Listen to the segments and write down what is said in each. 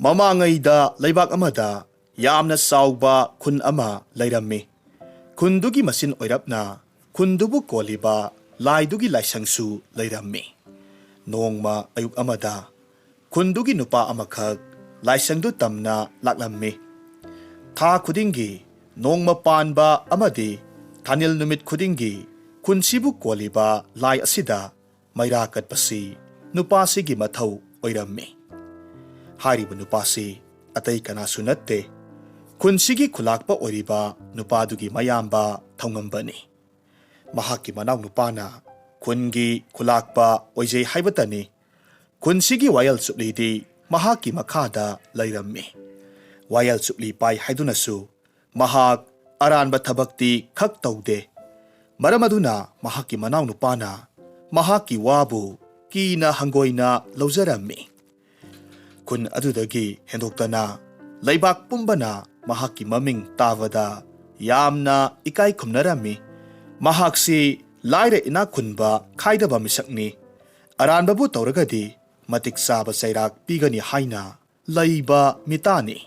ꯃꯃꯥꯡꯉꯩꯗ ꯂꯩꯕꯥꯛ ꯑꯃꯗ ꯌꯥꯝꯅ ꯆꯥꯎꯕ ꯈꯨꯟ ꯑꯃ ꯂꯩꯔꯝꯃꯤ꯫ ꯈꯨꯟꯗꯨꯒꯤ ꯃꯆꯤꯟ ꯑꯣꯏꯔꯞꯅ ꯈꯨꯟꯗꯨꯕꯨ ꯀꯣꯜꯂꯤꯕ ꯂꯥꯏꯗꯨꯒꯤ ꯂꯥꯏꯁꯪꯁꯨ ꯂꯩꯔꯝꯃꯤ꯫ ꯅꯣꯡꯃ ꯑꯌꯨꯛ ꯑꯃꯗ ꯈꯨꯟꯗꯨꯒꯤ ꯅꯨꯄꯥ ꯑꯃꯈꯛ ꯂꯥꯏꯁꯪꯗꯨ ꯇꯝꯅ ꯂꯥꯛꯂꯝꯃꯤ꯫ ꯊꯥ ꯈꯨꯗꯤꯡꯒꯤ ꯅꯣꯡꯃ ꯄꯥꯟꯕ ꯑꯃꯗꯤ ꯊꯥꯅꯤꯜ ꯅꯨꯃꯤꯠ ꯈꯨꯗꯤꯡꯒꯤ ꯈꯨꯟꯁꯤꯕꯨ ꯀꯣꯜꯂꯤꯕ ꯂꯥꯏ ꯑꯁꯤꯗ ꯃꯩꯔꯥ ꯀꯠꯄꯁꯤ ꯅꯨꯄꯥꯁꯤꯒꯤ ꯃꯊꯧ ꯑꯣꯏꯔꯝꯃꯤ꯫ ꯍꯥꯏꯔꯤꯕ ꯅꯨꯄꯥꯁꯤ ꯑꯇꯩ ꯀꯅꯥꯁꯨ ꯅꯠꯇꯦ, ꯈꯨꯟꯁꯤꯒꯤ ꯈꯨꯂꯥꯛꯄ ꯑꯣꯏꯔꯤꯕ ꯅꯨꯄꯥꯗꯨꯒꯤ ꯃꯌꯥꯝꯕ ꯊꯧꯉꯝꯕꯅꯤ꯫ ꯃꯍꯥꯛꯀꯤ ꯃꯅꯥꯎ ꯅꯨꯄꯥꯅ ꯈꯨꯟꯒꯤ ꯈꯨꯂꯥꯛꯄ ꯑꯣꯏꯖꯩ ꯍꯥꯏꯕꯇꯅꯤ, ꯈꯨꯟꯁꯤꯒꯤ ꯋꯥꯌꯦꯜ ꯆꯨꯞꯂꯤꯗꯤ ꯃꯍꯥꯛꯀꯤ ꯃꯈꯥꯗ ꯂꯩꯔꯝꯃꯤ꯫ ꯋꯥꯌꯦꯜ ꯆꯨꯞꯂꯤ ꯄꯥꯏ ꯍꯥꯏꯗꯨꯅꯁꯨ ꯃꯍꯥꯛ ꯑꯔꯥꯟꯕ ꯊꯕꯛꯇꯤ ꯈꯛ ꯇꯧꯗꯦ꯫ ꯃꯔꯝ ꯑꯗꯨꯅ ꯃꯍꯥꯛꯀꯤ ꯃꯅꯥꯎ ꯅꯨꯄꯥꯅ ꯃꯍꯥꯛꯀꯤ ꯋꯥꯕꯨ ꯀꯤꯅ ꯍꯪꯒꯣꯏꯅ ꯂꯧꯖꯔꯝꯃꯤ꯫ ꯈꯨꯟ ꯑꯗꯨꯗꯒꯤ ꯍꯦꯟꯗꯣꯛꯇꯅ ꯂꯩꯕꯥꯛ ꯄꯨꯝꯕꯅ ꯃꯍꯥꯛꯀꯤ ꯃꯃꯤꯡ ꯇꯥꯕꯗ ꯌꯥꯝꯅ ꯏꯀꯥꯏ ꯈꯨꯝꯅꯔꯝꯃꯤ꯫ ꯃꯍꯥꯛꯁꯤ ꯂꯥꯏꯔ ꯏꯅꯥꯛ ꯈꯨꯟꯕ ꯈꯥꯏꯗꯕ ꯃꯤꯁꯛꯅꯤ, ꯑꯔꯥꯟꯕꯕꯨ ꯇꯧꯔꯒꯗꯤ ꯃꯇꯤꯛ ꯆꯥꯕ ꯆꯩꯔꯥꯛ ꯄꯤꯒꯅꯤ ꯍꯥꯏꯅ ꯂꯩꯕ ꯃꯤꯇꯥꯅꯤ꯫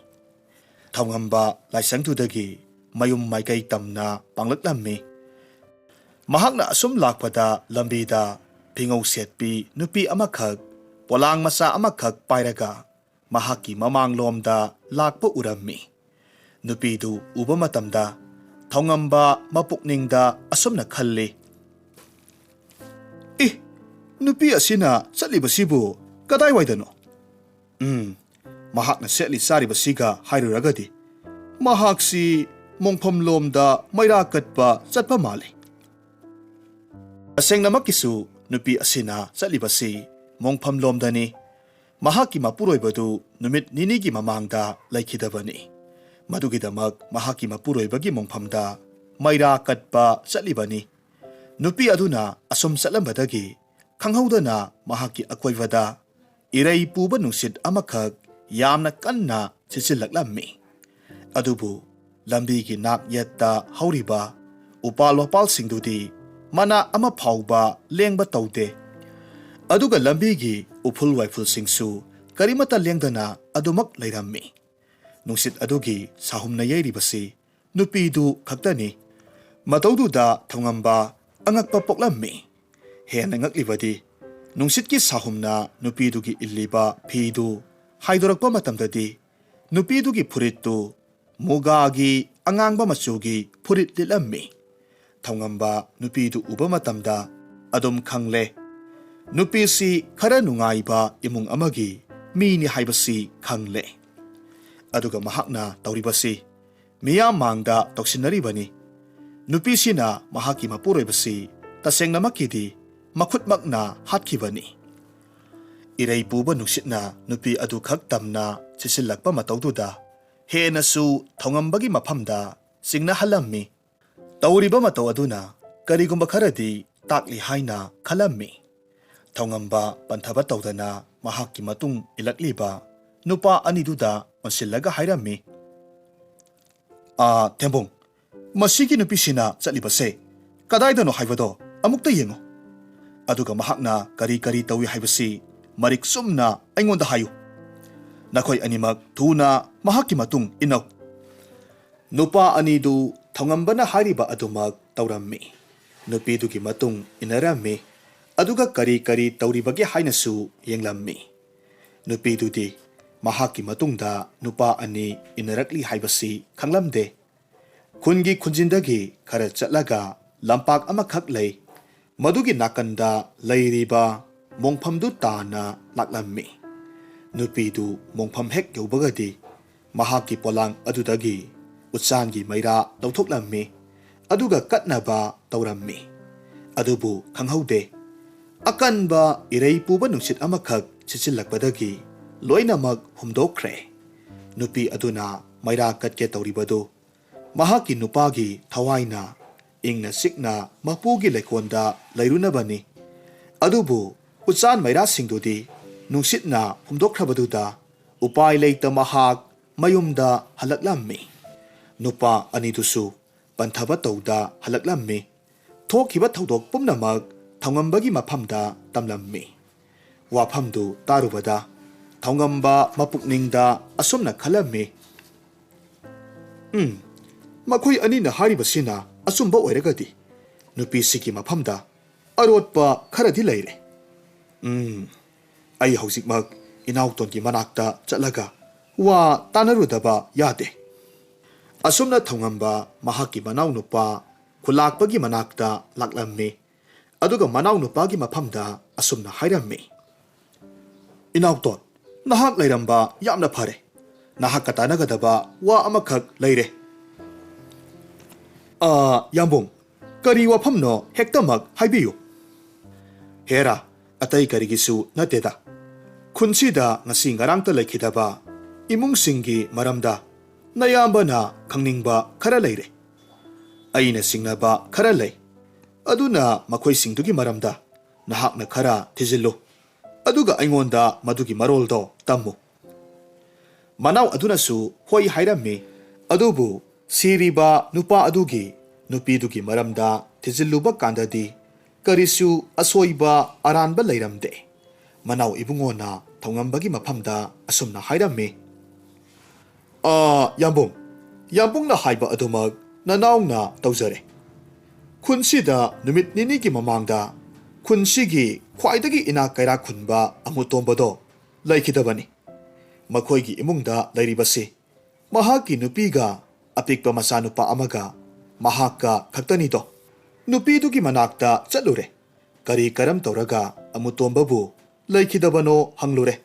ꯊꯧꯉꯝꯕ ꯂꯥꯏꯁꯪꯗꯨꯗꯒꯤ ꯃꯌꯨꯝ ꯃꯥꯏꯀꯩ ꯇꯝꯅ ꯄꯥꯡꯂꯛꯂꯝꯃꯤ꯫ ꯃꯍꯥꯛꯅ ꯑꯁꯨꯝ ꯂꯥꯛꯄꯗ ꯂꯝꯕꯤꯗ ꯐꯤꯉꯧ ꯁꯦꯠꯄꯤ ꯅꯨꯄꯤ ꯑꯃꯈꯛ ꯄꯣꯂꯥꯡ ꯃꯆꯥ ꯑꯃꯈꯛ ꯄꯥꯏꯔꯒ ꯃꯍꯥꯛꯀꯤ ꯃꯃꯥꯡꯂꯣꯝꯗ ꯂꯥꯛꯄ ꯎꯔꯝꯃꯤ꯫ ꯅꯨꯄꯤꯗꯨ ꯎꯕ ꯃꯇꯝꯗ ꯊꯧꯉꯝꯕ ꯃꯄꯨꯛꯅꯤꯡꯗ ꯑꯁꯨꯝꯅ ꯈꯜꯂꯤ, ꯅꯨꯄꯤ ꯑꯁꯤꯅ ꯆꯠꯂꯤꯕꯁꯤꯕꯨ ꯀꯗꯥꯏꯋꯥꯏꯗꯅꯣ? ꯃꯍꯥꯛꯅ ꯁꯦꯠꯂꯤ ꯆꯥꯔꯤꯕꯁꯤꯒ ꯍꯥꯏꯔꯨꯔꯒꯗꯤ ꯃꯍꯥꯛꯁꯤ ꯃꯣꯡꯐꯝꯂꯣꯝꯗ ꯃꯩꯔꯥ ꯀꯠꯄ ꯆꯠꯄ ꯃꯥꯜꯂꯤ꯫ ꯇꯁꯦꯡꯅꯃꯛꯀꯤꯁꯨ ꯅꯨꯄꯤ ꯑꯁꯤꯅ ꯆꯠꯂꯤꯕꯁꯤ ꯃꯣꯡꯐꯝꯂꯣꯝꯗꯅꯤ꯫ ꯃꯍꯥꯛꯀꯤ ꯃꯄꯨꯔꯣꯏꯕꯗꯨ ꯅꯨꯃꯤꯠ ꯅꯤꯅꯤꯒꯤ ꯃꯃꯥꯡꯗ ꯂꯩꯈꯤꯗꯕꯅꯤ꯫ ꯃꯗꯨꯒꯤꯗꯃꯛ ꯃꯍꯥꯛꯀꯤ ꯃꯄꯨꯔꯣꯏꯕꯒꯤ ꯃꯣꯡꯐꯝꯗ ꯃꯩꯔꯥ ꯀꯠꯄ ꯆꯠꯂꯤꯕꯅꯤ꯫ ꯅꯨꯄꯤ ꯑꯗꯨꯅ ꯑꯁꯨꯝ ꯆꯠꯂꯝꯕꯗꯒꯤ ꯈꯪꯍꯧꯗꯅ ꯃꯍꯥꯛꯀꯤ ꯑꯀꯣꯏꯕꯗ ꯏꯔꯩ ꯄꯨꯕ ꯅꯨꯡꯁꯤꯠ ꯑꯃꯈꯛ ꯌꯥꯝꯅ ꯀꯟꯅ ꯁꯤꯠꯆꯤꯜꯂꯛꯂꯝꯃꯤ꯫ ꯑꯗꯨꯕꯨ ꯂꯝꯕꯤꯒꯤ ꯅꯥꯛ ꯌꯦꯠꯇ ꯍꯧꯔꯤꯕ ꯎꯄꯥꯜ ꯋꯥꯄꯥꯜꯁꯤꯡꯗꯨꯗꯤ ꯃꯅꯥ ꯑꯃ ꯐꯥꯎꯕ ꯂꯦꯡꯕ ꯇꯧꯗꯦ꯫ ꯑꯗꯨꯒ ꯂꯝꯕꯤꯒꯤ ꯎꯐꯨꯜ ꯋꯥꯏꯐꯨꯜꯁꯤꯡꯁꯨ ꯀꯔꯤꯃꯠꯇ ꯂꯦꯡꯗꯅ ꯑꯗꯨꯃꯛ ꯂꯩꯔꯝꯃꯤ꯫ ꯅꯨꯡꯁꯤꯠ ꯑꯗꯨꯒꯤ ꯁꯥꯍꯨꯝꯅ ꯌꯩꯔꯤꯕꯁꯤ ꯅꯨꯄꯤꯗꯨ ꯈꯛꯇꯅꯤ꯫ ꯃꯇꯧꯗꯨꯗ ꯊꯧꯉꯝꯕ ꯑꯉꯛꯄ ꯄꯣꯛꯂꯝꯃꯤ꯫ ꯍꯦꯟꯅ ꯉꯛꯂꯤꯕꯗꯤ ꯅꯨꯡꯁꯤꯠꯀꯤ ꯁꯥꯍꯨꯝꯅ ꯅꯨꯄꯤꯗꯨꯒꯤ ꯏꯜꯂꯤꯕ ꯐꯤꯗꯨ ꯍꯥꯏꯗꯣꯔꯛꯄ ꯃꯇꯝꯗꯗꯤ ꯅꯨꯄꯤꯗꯨꯒꯤ ꯐꯨꯔꯤꯠꯇꯨ ꯃꯨꯒꯥꯒꯤ ꯑꯉꯥꯡꯕ ꯃꯆꯨꯒꯤ ꯐꯨꯔꯤꯠ ꯂꯤꯠꯂꯝꯃꯤ꯫ ꯊꯧꯉꯝꯕ ꯅꯨꯄꯤꯗꯨ ꯎꯕ ꯃꯇꯝꯗ ꯑꯗꯨꯝ ꯈꯪꯂꯦ, ꯅꯨꯄꯤꯁꯤ ꯈꯔ ꯅꯨꯡꯉꯥꯏꯕ ꯏꯃꯨꯡ ꯑꯃꯒꯤ ꯃꯤꯅꯤ ꯍꯥꯏꯕꯁꯤ ꯈꯪꯂꯦ꯫ ꯑꯗꯨꯒ ꯃꯍꯥꯛꯅ ꯇꯧꯔꯤꯕꯁꯤ ꯃꯤꯌꯥꯝ ꯃꯥꯡꯗ ꯇꯧꯁꯤꯟꯅꯔꯤꯕꯅꯤ꯫ ꯅꯨꯄꯤꯁꯤꯅ ꯃꯍꯥꯛꯀꯤ ꯃꯄꯨꯔꯣꯏꯕꯁꯤ ꯇꯁꯦꯡꯅꯃꯛꯀꯤꯗꯤ ꯃꯈꯨꯠꯃꯛꯅ ꯍꯥꯠꯈꯤꯕꯅꯤ꯫ ꯏꯔꯩ ꯄꯨꯕ ꯅꯨꯡꯁꯤꯠꯅ ꯅꯨꯄꯤ ꯑꯗꯨ ꯈꯛ ꯇꯝꯅ ꯁꯤꯠꯆꯤꯜꯂꯛꯄ ꯃꯇꯧꯗꯨꯗ ꯍꯦꯟꯅꯁꯨ ꯊꯧꯉꯝꯕꯒꯤ ꯃꯐꯝꯗ ꯆꯤꯡꯅꯍꯜꯂꯝꯃꯤ꯫ ꯇꯧꯔꯤꯕ ꯃꯇꯧ ꯑꯗꯨꯅ ꯀꯔꯤꯒꯨꯝꯕ ꯈꯔꯗꯤ ꯇꯥꯛꯂꯤ ꯍꯥꯏꯅ ꯈꯜꯂꯝꯃꯤ꯫ ꯊꯧꯉꯝꯕ ꯄꯟꯊꯕ ꯇꯧꯗꯅ ꯃꯍꯥꯛꯀꯤ ꯃꯇꯨꯡ ꯏꯜꯂꯛꯂꯤꯕ ꯅꯨꯄꯥ ꯑꯅꯤꯗꯨꯗ ꯑꯣꯟꯁꯤꯜꯂꯒ ꯍꯥꯏꯔꯝꯃꯤ, ꯊꯦꯝꯕꯨꯡ, ꯃꯁꯤꯒꯤ ꯅꯨꯄꯤꯁꯤꯅ ꯆꯠꯂꯤꯕꯁꯦ ꯀꯗꯥꯏꯗꯅꯣ ꯍꯥꯏꯕꯗꯣ ꯑꯃꯨꯛꯇ ꯌꯦꯡꯉꯨ꯫ ꯑꯗꯨꯒ ꯃꯍꯥꯛꯅ ꯀꯔꯤ ꯀꯔꯤ ꯇꯧꯏ ꯍꯥꯏꯕꯁꯤ ꯃꯔꯤꯛ ꯆꯨꯝꯅ ꯑꯩꯉꯣꯟꯗ ꯍꯥꯏꯌꯨ꯫ ꯅꯈꯣꯏ ꯑꯅꯤꯃꯛ ꯊꯨꯅ ꯃꯍꯥꯛꯀꯤ ꯃꯇꯨꯡ ꯏꯟꯅꯧ꯫ ꯅꯨꯄꯥ ꯑꯅꯤꯗꯨ ꯊꯧꯉꯝꯕꯅ ꯍꯥꯏꯔꯤꯕ ꯑꯗꯨꯃꯛ ꯇꯧꯔꯝꯃꯤ꯫ ꯅꯨꯄꯤꯗꯨꯒꯤ ꯃꯇꯨꯡ ꯏꯟꯅꯔꯝꯃꯤ, ꯑꯗꯨꯒ ꯀꯔꯤ ꯀꯔꯤ ꯇꯧꯔꯤꯕꯒꯦ ꯍꯥꯏꯅꯁꯨ ꯌꯦꯡꯂꯝꯃꯤ꯫ ꯅꯨꯄꯤꯗꯨꯗꯤ ꯃꯍꯥꯛꯀꯤ ꯃꯇꯨꯡꯗ ꯅꯨꯄꯥ ꯑꯅꯤ ꯏꯟꯅꯔꯛꯂꯤ ꯍꯥꯏꯕꯁꯤ ꯈꯪꯂꯝꯗꯦ꯫ ꯈꯨꯟꯒꯤ ꯈꯨꯟꯖꯤꯟꯗꯒꯤ ꯈꯔ ꯆꯠꯂꯒ ꯂꯝꯄꯥꯛ ꯑꯃꯈꯛ ꯂꯩ꯫ ꯃꯗꯨꯒꯤ ꯅꯥꯀꯟꯗ ꯂꯩꯔꯤꯕ ꯃꯣꯡꯐꯝꯗꯨ ꯇꯥꯅ ꯂꯥꯛꯂꯝꯃꯤ꯫ ꯅꯨꯄꯤꯗꯨ ꯃꯣꯡꯐꯝ ꯍꯦꯛ ꯌꯧꯕꯒꯗꯤ ꯃꯍꯥꯛꯀꯤ ꯄꯣꯂꯥꯡ ꯑꯗꯨꯗꯒꯤ ꯎꯆꯥꯟꯒꯤ ꯃꯩꯔꯥ ꯂꯧꯊꯣꯛꯂꯝꯃꯤ, ꯑꯗꯨꯒ ꯀꯠꯅꯕ ꯇꯧꯔꯝꯃꯤ꯫ ꯑꯗꯨꯕꯨ ꯈꯪꯍꯧꯗꯦ, ꯑꯀꯟꯕ ꯏꯔꯩ ꯄꯨꯕ ꯅꯨꯡꯁꯤꯠ ꯑꯃꯈꯛ ꯁꯤꯠꯆꯤꯜꯂꯛꯄꯗꯒꯤ ꯂꯣꯏꯅꯃꯛ ꯍꯨꯝꯗꯣꯛꯈ꯭ꯔꯦ꯫ ꯅꯨꯄꯤ ꯑꯗꯨꯅ ꯃꯩꯔꯥ ꯀꯠꯀꯦ ꯇꯧꯔꯤꯕꯗꯨ ꯃꯍꯥꯛꯀꯤ ꯅꯨꯄꯥꯒꯤ ꯊꯋꯥꯏꯅ ꯏꯪꯅ ꯆꯤꯛꯅ ꯃꯄꯨꯒꯤ ꯂꯩꯀꯣꯜꯗ ꯂꯩꯔꯨꯅꯕꯅꯤ꯫ ꯑꯗꯨꯕꯨ ꯎꯆꯥꯟ ꯃꯩꯔꯥꯁꯤꯡꯗꯨꯗꯤ ꯅꯨꯡꯁꯤꯠꯅ ꯍꯨꯝꯗꯣꯛꯈ꯭ꯔꯕꯗꯨꯗ ꯎꯄꯥꯏ ꯂꯩꯇ ꯃꯍꯥꯛ ꯃꯌꯨꯝꯗ ꯍꯜꯂꯛꯂꯝꯃꯤ꯫ ꯅꯨꯄꯥ ꯑꯅꯤꯗꯨꯁꯨ ꯄꯟꯊꯕ ꯇꯧꯗ ꯍꯜꯂꯛꯂꯝꯃꯤ꯫ ꯊꯣꯛꯈꯤꯕ ꯊꯧꯗꯣꯛ ꯄꯨꯝꯅꯃꯛ ꯊꯧꯉꯝꯕꯒꯤ ꯃꯐꯝꯗ ꯇꯝꯂꯝꯃꯤ꯫ ꯋꯥꯐꯝꯗꯨ ꯇꯥꯔꯨꯕꯗ ꯊꯧꯉꯝꯕ ꯃꯄꯨꯛꯅꯤꯡꯗ ꯑꯁꯨꯝꯅ ꯈꯜꯂꯝꯃꯤ, ꯃꯈꯣꯏ ꯑꯅꯤꯅ ꯍꯥꯏꯔꯤꯕꯁꯤꯅ ꯑꯆꯨꯝꯕ ꯑꯣꯏꯔꯒꯗꯤ ꯅꯨꯄꯤꯁꯤꯒꯤ ꯃꯐꯝꯗ ꯑꯔꯣꯠꯄ ꯈꯔꯗꯤ ꯂꯩꯔꯦ. ꯑꯩ ꯍꯧꯖꯤꯛꯃꯛ ꯏꯅꯥꯎꯇꯣꯟꯒꯤ ꯃꯅꯥꯛꯇ ꯆꯠꯂꯒ ꯋꯥ ꯇꯥꯟꯅꯔꯨꯗꯕ ꯌꯥꯗꯦ. ꯑꯁꯨꯝꯅ ꯊꯧꯉꯝꯕ ꯃꯍꯥꯛꯀꯤ ꯃꯅꯥꯎꯅꯨꯄꯥ ꯈꯨꯜꯂꯥꯛꯄꯒꯤ ꯃꯅꯥꯛꯇ ꯂꯥꯛꯂꯝꯃꯤ. ꯑꯗꯨꯒ ꯃꯅꯥꯎꯅꯨꯄꯥꯒꯤ ꯃꯐꯝꯗ ꯑꯁꯨꯝꯅ ꯍꯥꯏꯔꯝꯃꯤ, ꯏꯅꯥꯎꯇꯣꯟ, ꯅꯍꯥꯛ ꯂꯩꯔꯝꯕ ꯌꯥꯝꯅ ꯐꯔꯦ. ꯅꯍꯥꯛꯀ ꯇꯥꯟꯅꯒꯗꯕ ꯋꯥ ꯑꯃꯈꯛ ꯂꯩꯔꯦ. ꯌꯥꯝꯕꯨꯡ, ꯀꯔꯤ ꯋꯥꯐꯝꯅꯣ ꯍꯦꯛꯇꯃꯛ ꯍꯥꯏꯕꯤꯌꯨ. ꯍꯦꯔꯥ, ꯑꯇꯩ ꯀꯔꯤꯒꯤꯁꯨ ꯅꯠꯇꯦꯗ. ꯈꯨꯟꯁꯤꯗ ꯉꯁꯤ ꯉꯔꯥꯡꯇ ꯂꯩꯈꯤꯗꯕ ꯏꯃꯨꯡꯁꯤꯡꯒꯤ ꯃꯔꯝꯗ ꯅꯌꯥꯝꯕꯅ ꯈꯪꯅꯤꯡꯕ ꯈꯔ ꯂꯩꯔꯦ. ꯑꯩꯅ ꯆꯤꯡꯅꯕ ꯈꯔ ꯂꯩ. ꯑꯗꯨꯅ ꯃꯈꯣꯏꯁꯤꯡꯗꯨꯒꯤ ꯃꯔꯝꯗ ꯅꯍꯥꯛꯅ ꯈꯔ ꯊꯤꯖꯤꯜꯂꯨ. ꯑꯗꯨꯒ ꯑꯩꯉꯣꯟꯗ ꯃꯗꯨꯒꯤ ꯃꯔꯣꯜꯗꯣ ꯇꯝꯃꯨ. ꯃꯅꯥꯎ ꯑꯗꯨꯅꯁꯨ ꯍꯣꯏ ꯍꯥꯏꯔꯝꯃꯤ. ꯑꯗꯨꯕꯨ ꯁꯤꯔꯤꯕ ꯅꯨꯄꯥ ꯑꯗꯨꯒꯤ ꯅꯨꯄꯤꯗꯨꯒꯤ ꯃꯔꯝꯗ ꯊꯤꯖꯤꯜꯂꯨꯕ ꯀꯥꯟꯗꯗꯤ ꯀꯔꯤꯁꯨ ꯑꯁꯣꯏꯕ ꯑꯔꯥꯟꯕ ꯂꯩꯔꯝꯗꯦ. ꯃꯅꯥꯎ ꯏꯕꯨꯡꯉꯣꯅ ꯊꯧꯉꯝꯕꯒꯤ ꯃꯐꯝꯗ ꯑꯁꯨꯝꯅ ꯍꯥꯏꯔꯝꯃꯤ, ꯌꯥꯝꯕꯨꯡ, ꯌꯥꯝꯕꯨꯡꯅ ꯍꯥꯏꯕ ꯑꯗꯨꯃꯛ ꯅꯅꯥꯎꯅ ꯇꯧꯖꯔꯦ. ꯈꯨꯟꯁꯤꯗ ꯅꯨꯃꯤꯠ ꯅꯤꯅꯤꯒꯤ ꯃꯃꯥꯡꯗ ꯈꯨꯟꯁꯤꯒꯤ ꯈ꯭ꯋꯥꯏꯗꯒꯤ ꯏꯅꯥꯛ ꯀꯩꯔꯥꯛ ꯈꯨꯟꯕ ꯑꯃꯨꯇꯣꯝꯕꯗꯣ ꯂꯩꯈꯤꯗꯕꯅꯤ. ꯃꯈꯣꯏꯒꯤ ꯏꯃꯨꯡꯗ ꯂꯩꯔꯤꯕꯁꯤ ꯃꯍꯥꯛꯀꯤ ꯅꯨꯄꯤꯒ ꯑꯄꯤꯛꯄ ꯃꯆꯥꯅꯨꯄꯥ ꯑꯃꯒ ꯃꯍꯥꯛꯀ ꯈꯛꯇꯅꯤꯗꯣ. ꯅꯨꯄꯤꯗꯨꯒꯤ ꯃꯅꯥꯛꯇ ꯆꯠꯂꯨꯔꯦ. ꯀꯔꯤ ꯀꯔꯝ ꯇꯧꯔꯒ ꯑꯃꯨꯇꯣꯝꯕꯕꯨ ꯂꯩꯈꯤꯗꯕꯅꯣ ꯍꯪꯂꯨꯔꯦ.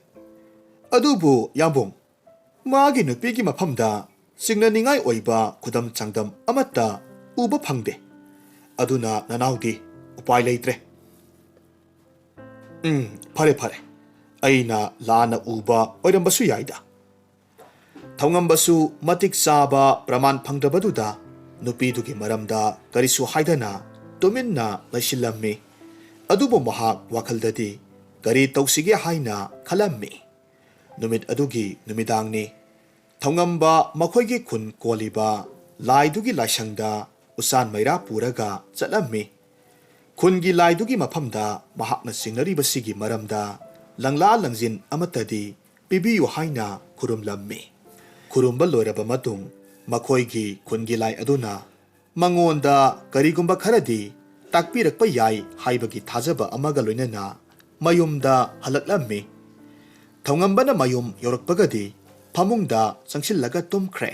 ꯑꯗꯨꯕꯨ ꯌꯥꯝꯕꯨꯡ, ꯃꯥꯒꯤ ꯅꯨꯄꯤꯒꯤ ꯃꯐꯝꯗ ꯆꯤꯡꯅꯅꯤꯡꯉꯥꯏ ꯑꯣꯏꯕ ꯈꯨꯗꯝ ꯆꯥꯡꯗꯝ ꯑꯃꯠꯇ ꯎꯕ ꯐꯪꯗꯦ. ꯑꯗꯨꯅ ꯅꯅꯥꯎꯗꯤ ꯎꯄꯥꯏ ꯂꯩꯇ꯭ꯔꯦ. ꯐꯔꯦ ꯐꯔꯦ. ꯑꯩꯅ ꯂꯥꯟꯅ ꯎꯕ ꯑꯣꯏꯔꯝꯕꯁꯨ ꯌꯥꯏꯗ. ꯊꯧꯉꯝꯕꯁꯨ ꯃꯇꯤꯛ ꯆꯥꯕ ꯄ꯭ꯔꯃꯥꯟ ꯐꯪꯗꯕꯗꯨꯗ ꯅꯨꯄꯤꯗꯨꯒꯤ ꯃꯔꯝꯗ ꯀꯔꯤꯁꯨ ꯍꯥꯏꯗꯅ ꯇꯨꯃꯤꯟꯅ ꯂꯩꯁꯤꯜꯂꯝꯃꯤ. ꯑꯗꯨꯕꯨ ꯃꯍꯥꯛ ꯋꯥꯈꯜꯗꯗꯤ ꯀꯔꯤ ꯇꯧꯁꯤꯒꯦ ꯍꯥꯏꯅ ꯈꯜꯂꯝꯃꯤ. ꯅꯨꯃꯤꯠ ꯑꯗꯨꯒꯤ ꯅꯨꯃꯤꯗꯥꯡꯅꯤ. ꯊꯧꯉꯝꯕ ꯃꯈꯣꯏꯒꯤ ꯈꯨꯟ ꯀꯣꯜꯂꯤꯕ ꯂꯥꯏꯗꯨꯒꯤ ꯂꯥꯏꯁꯪꯗ ꯎꯆꯥꯟ ꯃꯩꯔꯥ ꯄꯨꯔꯒ ꯆꯠꯂꯝꯃꯤ. ꯈꯨꯟꯒꯤ ꯂꯥꯏꯗꯨꯒꯤ ꯃꯐꯝꯗ ꯃꯍꯥꯛꯅ ꯆꯤꯡꯅꯔꯤꯕꯁꯤꯒꯤ ꯃꯔꯝꯗ ꯂꯪꯂꯥ ꯂꯪꯖꯤꯟ ꯑꯃꯠꯇꯗꯤ ꯄꯤꯕꯤꯌꯨ ꯍꯥꯏꯅ ꯈꯨꯔꯨꯝꯂꯝꯃꯤ. ꯈꯨꯔꯨꯝꯕ ꯂꯣꯏꯔꯕ ꯃꯇꯨꯡ ꯃꯈꯣꯏꯒꯤ ꯈꯨꯟꯒꯤ ꯂꯥꯏ ꯑꯗꯨꯅ ꯃꯉꯣꯟꯗ ꯀꯔꯤꯒꯨꯝꯕ ꯈꯔꯗꯤ ꯇꯥꯛꯄꯤꯔꯛꯄ ꯌꯥꯏ ꯍꯥꯏꯕꯒꯤ ꯊꯥꯖꯕ ꯑꯃꯒ ꯂꯣꯏꯅꯅ ꯃꯌꯨꯝꯗ ꯍꯜꯂꯛꯂꯝꯃꯤ. ꯊꯧꯉꯝꯕꯅ ꯃꯌꯨꯝ ꯌꯧꯔꯛꯄꯒꯗꯤ ꯐꯃꯨꯡꯗ ꯆꯪꯁꯤꯜꯂꯒ ꯇꯨꯝꯈ꯭ꯔꯦ.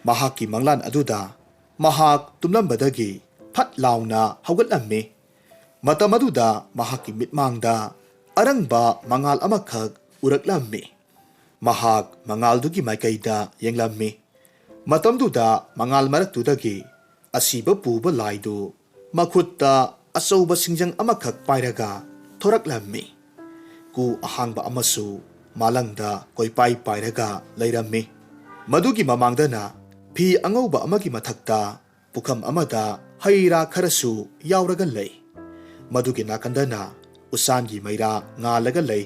ꯃꯍꯥꯛꯀꯤ ꯃꯪꯂꯥꯟ ꯑꯗꯨꯗ ꯃꯍꯥꯛ ꯇꯨꯝꯂꯝꯕꯗꯒꯤ ꯐꯠ ꯂꯥꯎꯅ ꯍꯧꯒꯠꯂꯝꯃꯤ. ꯃꯇꯝ ꯑꯗꯨꯗ ꯃꯍꯥꯛꯀꯤ ꯃꯤꯠꯃꯥꯡꯗ ꯑꯔꯪꯕ ꯃꯉꯥꯜ ꯑꯃꯈꯛ ꯎꯔꯛꯂꯝꯃꯤ. ꯃꯍꯥꯛ ꯃꯉꯥꯜꯗꯨꯒꯤ ꯃꯥꯏꯀꯩꯗ ꯌꯦꯡꯂꯝꯃꯤ. ꯃꯇꯝꯗꯨꯗ ꯃꯉꯥꯜ ꯃꯔꯛꯇꯨꯗꯒꯤ ꯑꯁꯤꯕ ꯄꯨꯕ ꯂꯥꯏꯗꯨ ꯃꯈꯨꯠꯇ ꯑꯆꯧꯕ ꯁꯤꯡꯖꯪ ꯑꯃꯈꯛ ꯄꯥꯏꯔꯒ ꯊꯣꯔꯛꯂꯝꯃꯤ. ꯀꯨ ꯑꯍꯥꯡꯕ ꯑꯃꯁꯨ ꯃꯥꯂꯪꯗ ꯀꯣꯏꯄꯥꯏ ꯄꯥꯏꯔꯒ ꯂꯩꯔꯝꯃꯤ. ꯃꯗꯨꯒꯤ ꯃꯃꯥꯡꯗꯅ ꯐꯤ ꯑꯉꯧꯕ ꯑꯃꯒꯤ ꯃꯊꯛꯇ ꯄꯨꯈꯝ ꯑꯃꯗ ꯍꯩ ꯔꯥ ꯈꯔꯁꯨ ꯌꯥꯎꯔꯒ ꯂꯩ. ꯃꯗꯨꯒꯤ ꯅꯥꯀꯟꯗꯅ ꯎꯆꯥꯟꯒꯤ ꯃꯩꯔꯥ ꯉꯥꯜꯂꯒ ꯂꯩ.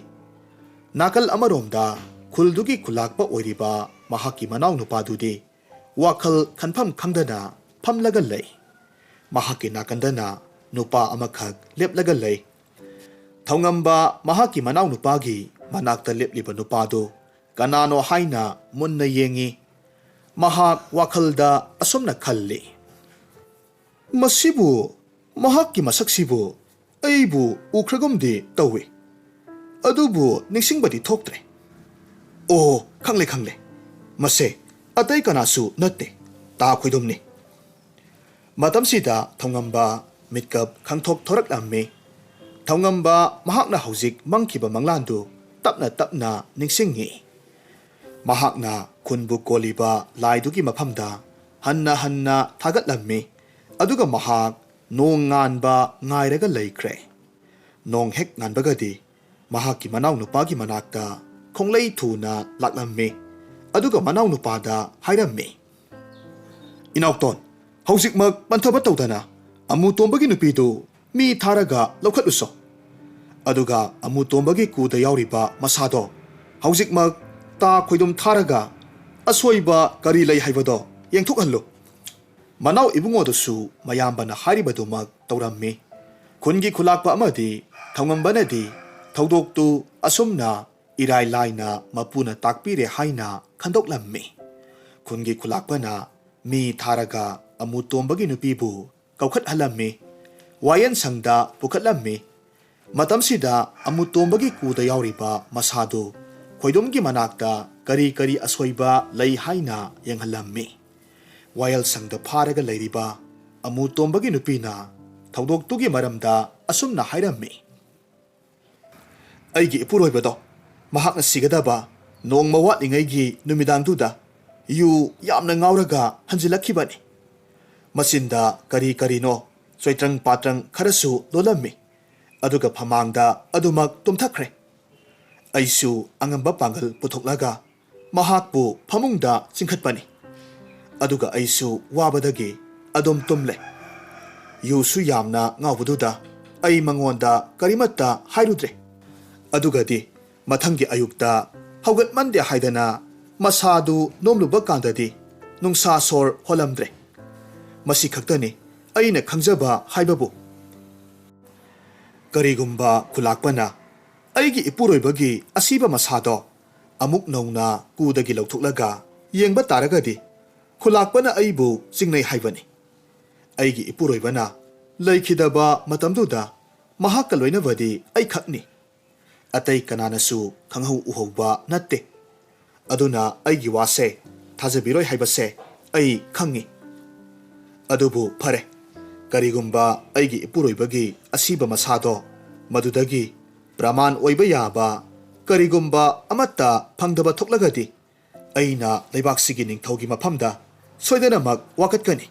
ꯅꯥꯀꯜ ꯑꯃꯔꯣꯝꯗ ꯈꯨꯜꯗꯨꯒꯤ ꯈꯨꯜꯂꯥꯛꯄ ꯑꯣꯏꯔꯤꯕ ꯃꯍꯥꯛꯀꯤ ꯃꯅꯥꯎꯅꯨꯄꯥꯗꯨꯗꯤ ꯋꯥꯈꯜ ꯈꯟꯐꯝ ꯈꯪꯗꯅ ꯐꯝꯂꯒ ꯂꯩ. ꯃꯍꯥꯛꯀꯤ ꯅꯥꯀꯟꯗꯅ ꯅꯨꯄꯥ ꯑꯃꯈꯛ ꯂꯦꯞꯂꯒ ꯂꯩ. ꯊꯧꯉꯝꯕ ꯃꯍꯥꯛꯀꯤ ꯃꯅꯥꯎꯅꯨꯄꯥꯒꯤ ꯃꯅꯥꯛꯇ ꯂꯦꯞꯂꯤꯕ ꯅꯨꯄꯥꯗꯨ ꯀꯅꯥꯅꯣ ꯍꯥꯏꯅ ꯃꯨꯟꯅ ꯌꯦꯡꯉꯤ. ꯃꯍꯥꯛ ꯋꯥꯈꯜꯗ ꯑꯁꯨꯝꯅ ꯈꯜꯂꯤ, ꯃꯁꯤꯕꯨ, ꯃꯍꯥꯛꯀꯤ ꯃꯁꯛꯁꯤꯕꯨ ꯑꯩꯕꯨ ꯎꯈ꯭ꯔꯒꯨꯝꯗꯤ ꯇꯧꯏ. ꯑꯗꯨꯕꯨ ꯅꯤꯡꯁꯤꯡꯕꯗꯤ ꯊꯣꯛꯇ꯭ꯔꯦ. ꯑꯣ, ꯈꯪꯂꯦ ꯈꯪꯂꯦ. ꯃꯁꯦ ꯑꯇꯩ ꯀꯅꯥꯁꯨ ꯅꯠꯇꯦ, ꯇꯥ ꯈꯣꯏꯗꯨꯝꯅꯤ. ꯃꯇꯝꯁꯤꯗ ꯊꯧꯉꯝꯕ ꯃꯤꯠꯀꯞ ꯈꯪꯊꯣꯛ ꯊꯣꯔꯛꯂꯝꯃꯤ. ꯊꯧꯉꯝꯕ ꯃꯍꯥꯛꯅ ꯍꯧꯖꯤꯛ ꯃꯪꯈꯤꯕ ꯃꯪꯂꯥꯟꯗꯨ ꯇꯞꯅ ꯇꯞꯅ ꯅꯤꯡꯁꯤꯡꯉꯤ. ꯃꯍꯥꯛꯅ ꯈꯨꯟꯕꯨ ꯀꯣꯜꯂꯤꯕ ꯂꯥꯏꯗꯨꯒꯤ ꯃꯐꯝꯗ ꯍꯟꯅ ꯍꯟꯅ ꯊꯥꯒꯠꯂꯝꯃꯤ. ꯑꯗꯨꯒ ꯃꯍꯥꯛ ꯅꯣꯡ ꯉꯥꯟꯕ ꯉꯥꯏꯔꯒ ꯂꯩꯈ꯭ꯔꯦ. ꯅꯣꯡ ꯍꯦꯛ ꯉꯥꯟꯕꯒꯗꯤ ꯃꯍꯥꯛꯀꯤ ꯃꯅꯥꯎꯅꯨꯄꯥꯒꯤ ꯃꯅꯥꯛꯇ ꯈꯣꯡꯂꯩ ꯊꯨꯅ ꯂꯥꯛꯂꯝꯃꯤ. ꯑꯗꯨꯒ ꯃꯅꯥꯎꯅꯨꯄꯥꯗ ꯍꯥꯏꯔꯝꯃꯤ, ꯏꯅꯥꯎꯇꯣꯟ, ꯍꯧꯖꯤꯛꯃꯛ ꯄꯟꯊꯕ ꯇꯧꯗꯅ ꯑꯃꯨꯇꯣꯝꯕꯒꯤ ꯅꯨꯄꯤꯗꯨ ꯃꯤ ꯊꯥꯔꯒ ꯂꯧꯈꯠꯂꯨꯁꯣ. ꯑꯗꯨꯒ ꯑꯃꯨꯇꯣꯝꯕꯒꯤ ꯀꯨꯗ ꯌꯥꯎꯔꯤꯕ ꯃꯁꯥꯗꯣ ꯍꯧꯖꯤꯛꯃꯛ ꯇꯥ ꯈꯣꯏꯗꯨꯝ ꯊꯥꯔꯒ ꯑꯁꯣꯏꯕ ꯀꯔꯤ ꯂꯩ ꯍꯥꯏꯕꯗꯣ ꯌꯦꯡꯊꯣꯛꯍꯜꯂꯨ. ꯃꯅꯥꯎ ꯏꯕꯨꯡꯉꯣꯗꯨꯁꯨ ꯃꯌꯥꯝꯕꯅ ꯍꯥꯏꯔꯤꯕꯗꯨꯃꯛ ꯇꯧꯔꯝꯃꯤ. ꯈꯨꯟꯒꯤ ꯈꯨꯜꯂꯥꯛꯄ ꯑꯃꯗꯤ ꯊꯧꯉꯝꯕꯅꯗꯤ ꯊꯧꯗꯣꯛꯇꯨ ꯑꯁꯨꯝꯅ irai laina mapuna takpire haina khandoklammi. Khungi khulakpana mi tharaga amutombagi nupibu kaukhat halammi. Wayan sangda pukhatlammi. Matamsida amutombagi kuda yauriba masadu khoidumgi manakta kari kari asoiba lei haina yenghalammi. Wayal sangda pharaga leiriba amutombagi nupina thawdoktugi maramda asumna hairammi. Aigi ipuroibado mahakna sigadaba nongma watlingaigi numidangduda yu yamna ngauraga hanjilakhibani. Masinda kari karino soitrang patrang kharasu lolammi. Aduga phamangda adumak tumthakre. Aisu angamba pangal puthoklaga mahakbu phamungda chingkhatpani. Aduga aisu wabadagi adum tumle. Yusu yamna ngawbududa ai mangonda karimata hairudre. Adugadi mathangi ayukta haugatmande haidana masadu nomluba kandadi nungsa sor holamdre. Masi khaktani aina khangjaba haibabu. Karigumba khulakpana aigi ipuroibagi asiba masado amuk nauna kudagi lauthuklaga yengba taragadi khulakpana aibu singnai haibani. Aigi ipuroibana laikhidaba matamduda mahakka loinabadi ai khakni. Atai kananasu khanghu uhauba natte. Aduna aigi wase thajabiroi haibase ai khangi. Adubu phare. Karigumba aigi ipuroibagi asiba masado madudagi praman oiba yaba karigumba amata phangdaba thoklagadi aina leibaksigi ningthaugi maphamda soidanamak wakatkani.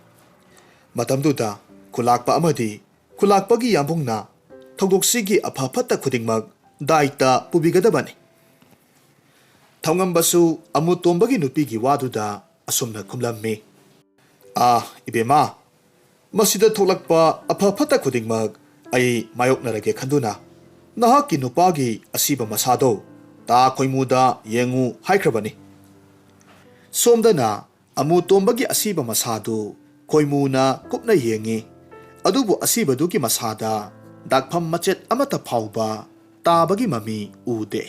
Matamduda khulakpa amadi khulakpagi yambungna thawdoksigi apha phatta khudingmak daita pubigadabani. Thaungambasu amutombagi nupigi waduda asumna khumlammi. Ibema masida tholakpa apha phatta khudingmak ai mayoknarage khanduna nahaki nupagi asiba masado ta khoimuda yengu haikrabani. Somdana amutombagi asiba masado khoimuna kupna yengi adubu asiba duki masada dakpham machet amata phauba tabagi mami ude.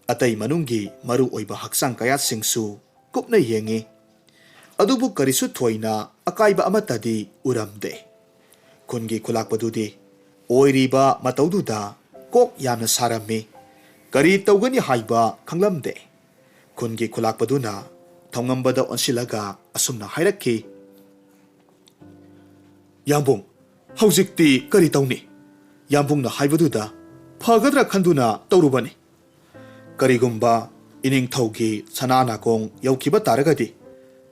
Atai manungi maru oiba haksang kayat singsu kupna yengi adubu karisu thoina akaiba amatadi uramde. Khungi khulakpadudi oiriba mataududa kok yamna sarammi kari tawgani haiba khanglamde. Khungi khulakpaduna thongambada onsilaga asumna hairakhi. Yambung haujikti kari tawni. Yambungna haibaduda phagadra khanduna tawrubani. Karigumba ining thaugi sanana kong yaukiba taragadi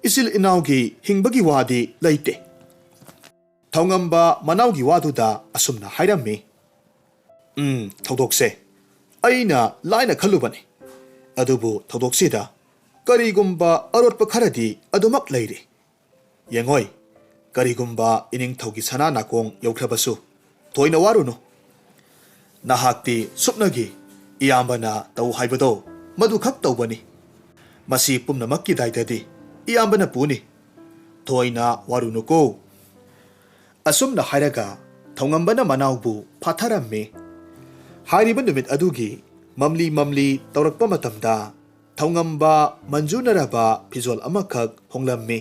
isil inaugi hingbagi wadi laite. Thaungamba manaugi waduda asumna hairammi. Thawdokse aina laina khalubani. Adubu thawdoksida karigumba arotpa kharadi adumak leiri. Yengoi karigumba ining thaugi sanana kong yaukrabasu toina warunu. Nahakti supnagi iyambana tau haibado madu khak tawbani. Masi pumnamakki daitadi iyambana puni toina warunuko. Asumna hairaga thaungambana manaubu phatharammi. Hairiba numit adugi mamli mamli tawrakpa matamda thaungamba manjunaraba phizol amakhak honglammi.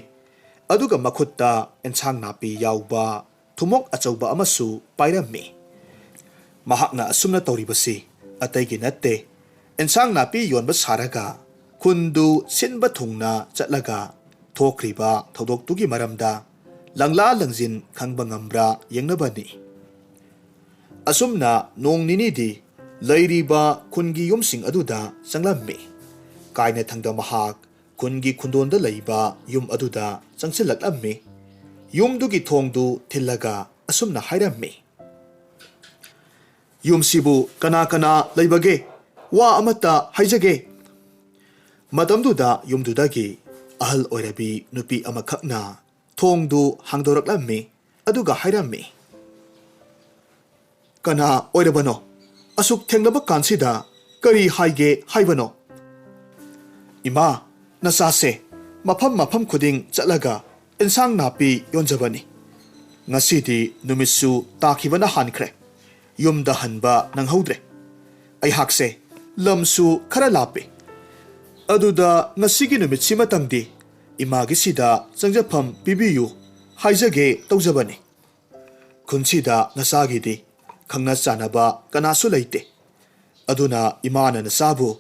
Aduga makhutta ensang napi yauba thumok achauba amasu pairammi. Mahakna asumna tawribasi ataigi natte ensang napi yonba saraga kundu sinba thungna chatlaga thokriba thawdoktugi maramda langla langjin khangba ngambra yengnabani. Asumna nong ninidi leiriba kungi yumsing aduda changlammi. Kaina thangda mahak kungi khundonda leiba yum aduda changsilaklammi. Yumdugi thongdu thillaga asumna hairammi. Yumsibu kana kana leibage wa amata haijage. Matamduda yumdudagi ahal oirabi nupi amakhakna thongdu hangdoraklammi aduga hairammi. Kana oirabano asuk thenglaba kansida kari haige haibano. Ima nasase mafam khuding chatlaga ensang napi yonjabani. Ngasidi numitsu takhibana hankre. Yumda hanba nanghaudre. Ai hakse lamsu khara lape aduda ngasigi numit simatangdi imagi sida changjapam pibiyu haijage tawjabani khunchida ngasagi di khangna chanaba kanasu leite aduna imana nasabu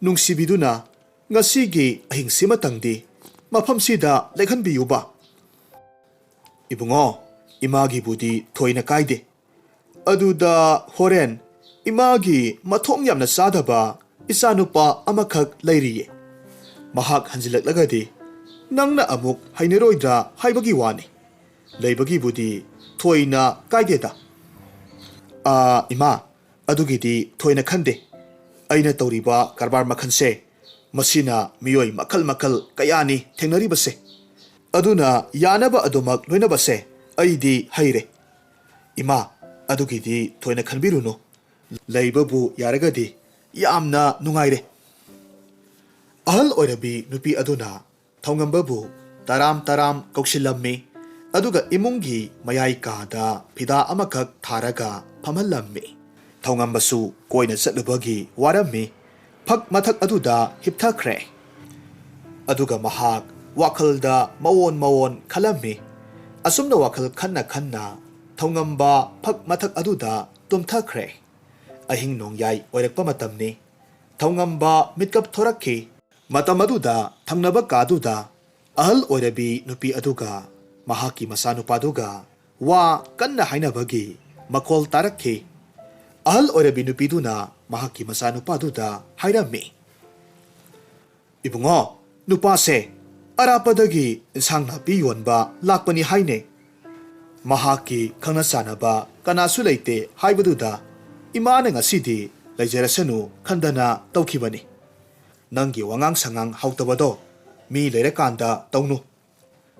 nungsibiduna ngasigi ahing simatangdi mafam sida lekhan biyuba ibungo imagi budi thoina kaide aduda horen imagi mathong yamna sadaba isanupa amakhak leiriye mahak hanjilaklagadi nangna amuk haineroidra haibagi wani leibagi budi thoina kaideda ima adugidi thoina khande aina tawriba karbar makhanse masina miyoi makal makal kayani thengnari base aduna yanaba adumak loina base aidi haire ima adugidi thoina khanbiruno leibabu yaragadi yamna nungaire ahal oirabi nupi aduna thongambabu taram taram kaushillammi aduga imungi mayai kada phida amakak tharaga phamhallammi thongambasu koina chatlubagi warammi phak mathak aduda hipthakre aduga mahak wakhalda mawon khalammi asumna wakhal khanna thongamba phak mathak aduda tumthakre ahing nongyai oirakpa matamni thongamba mitkap thorakhi matam aduda thangnaba kaduda ahal oirabi nupi aduga mahaki masanupaduga wa kanna hainabagi makol tarakhi ahal oirabi nupiduna mahaki masanupaduda hairammi ibungo nupase arapadagi insang napi yonba lakpani haine mahaki khangna sanaba kanasu leite haibaduda imana ngasidi leijarasanu khandana tawkhibani nangi wangang sangang hautabado mi leirakanda tawnu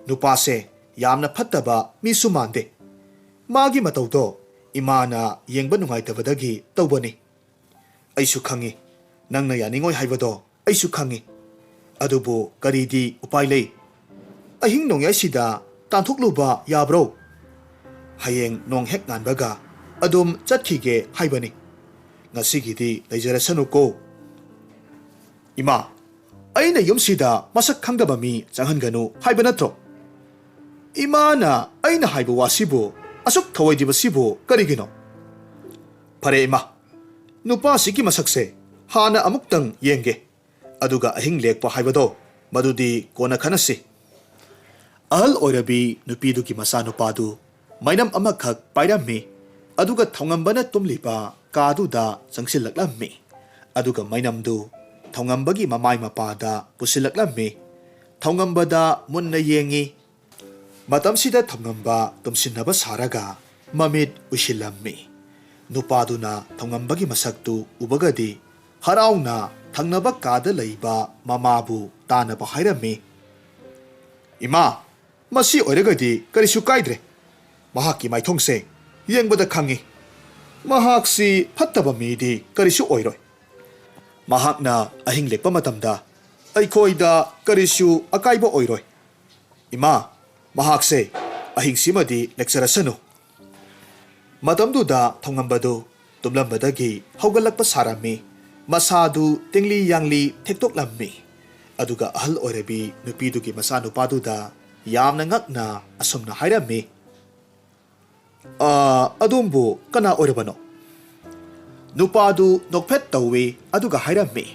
nupase yamna phattaba mi sumande magi matawdo imana yengba nungaitabadagi tawbani aisu khangi nangna yaningoi haibado aisu khangi adubu karidi upai lei ahing nongyasida tanthokluba yabro hayeng nong hek nganbaga adum chathige haibani ngasigidi leijarasanu ko ima aina yumsida masak khangdaba mi changhanganu haiba natro imana aina haiba wasibu asuk thawaidi basibu karigino phare ima nupa siki masakse hana amuktang yenge aduga ahing lekpa haibado madudi kona khanasi ahal oirabi nupiduki masanupadu mainam amakhak pairammi aduga thongambana tumliba kaduda changsilaklammi aduga mainamdu thongambagi mamai mapada pusilaklammi thongambada munna yengi matamsida thongamba tumsinnaba saraga mamit usilammi nupaduna thongambagi masaktu ubagadi harauna thangnaba kada leiba mamabu tanaba hairammi ima masi oiragadi karisu kaidre mahaki maithongse yengbada khangi mahaksi phattaba midi karisu oiroi mahakna ahing lekpa matamda aikhoida karisu akaiba oiroi ima mahakse ahing simadi lecturasanu matamduda thongambadu tumlambadagi haugalakpa sarami masadu tingli yangli thektoklammi aduga ahal oirabi nupidugi masanupaduda yamna ngakna asumna hairammi adumbu kana oirabano nupadu nokphet tawi aduga hairammi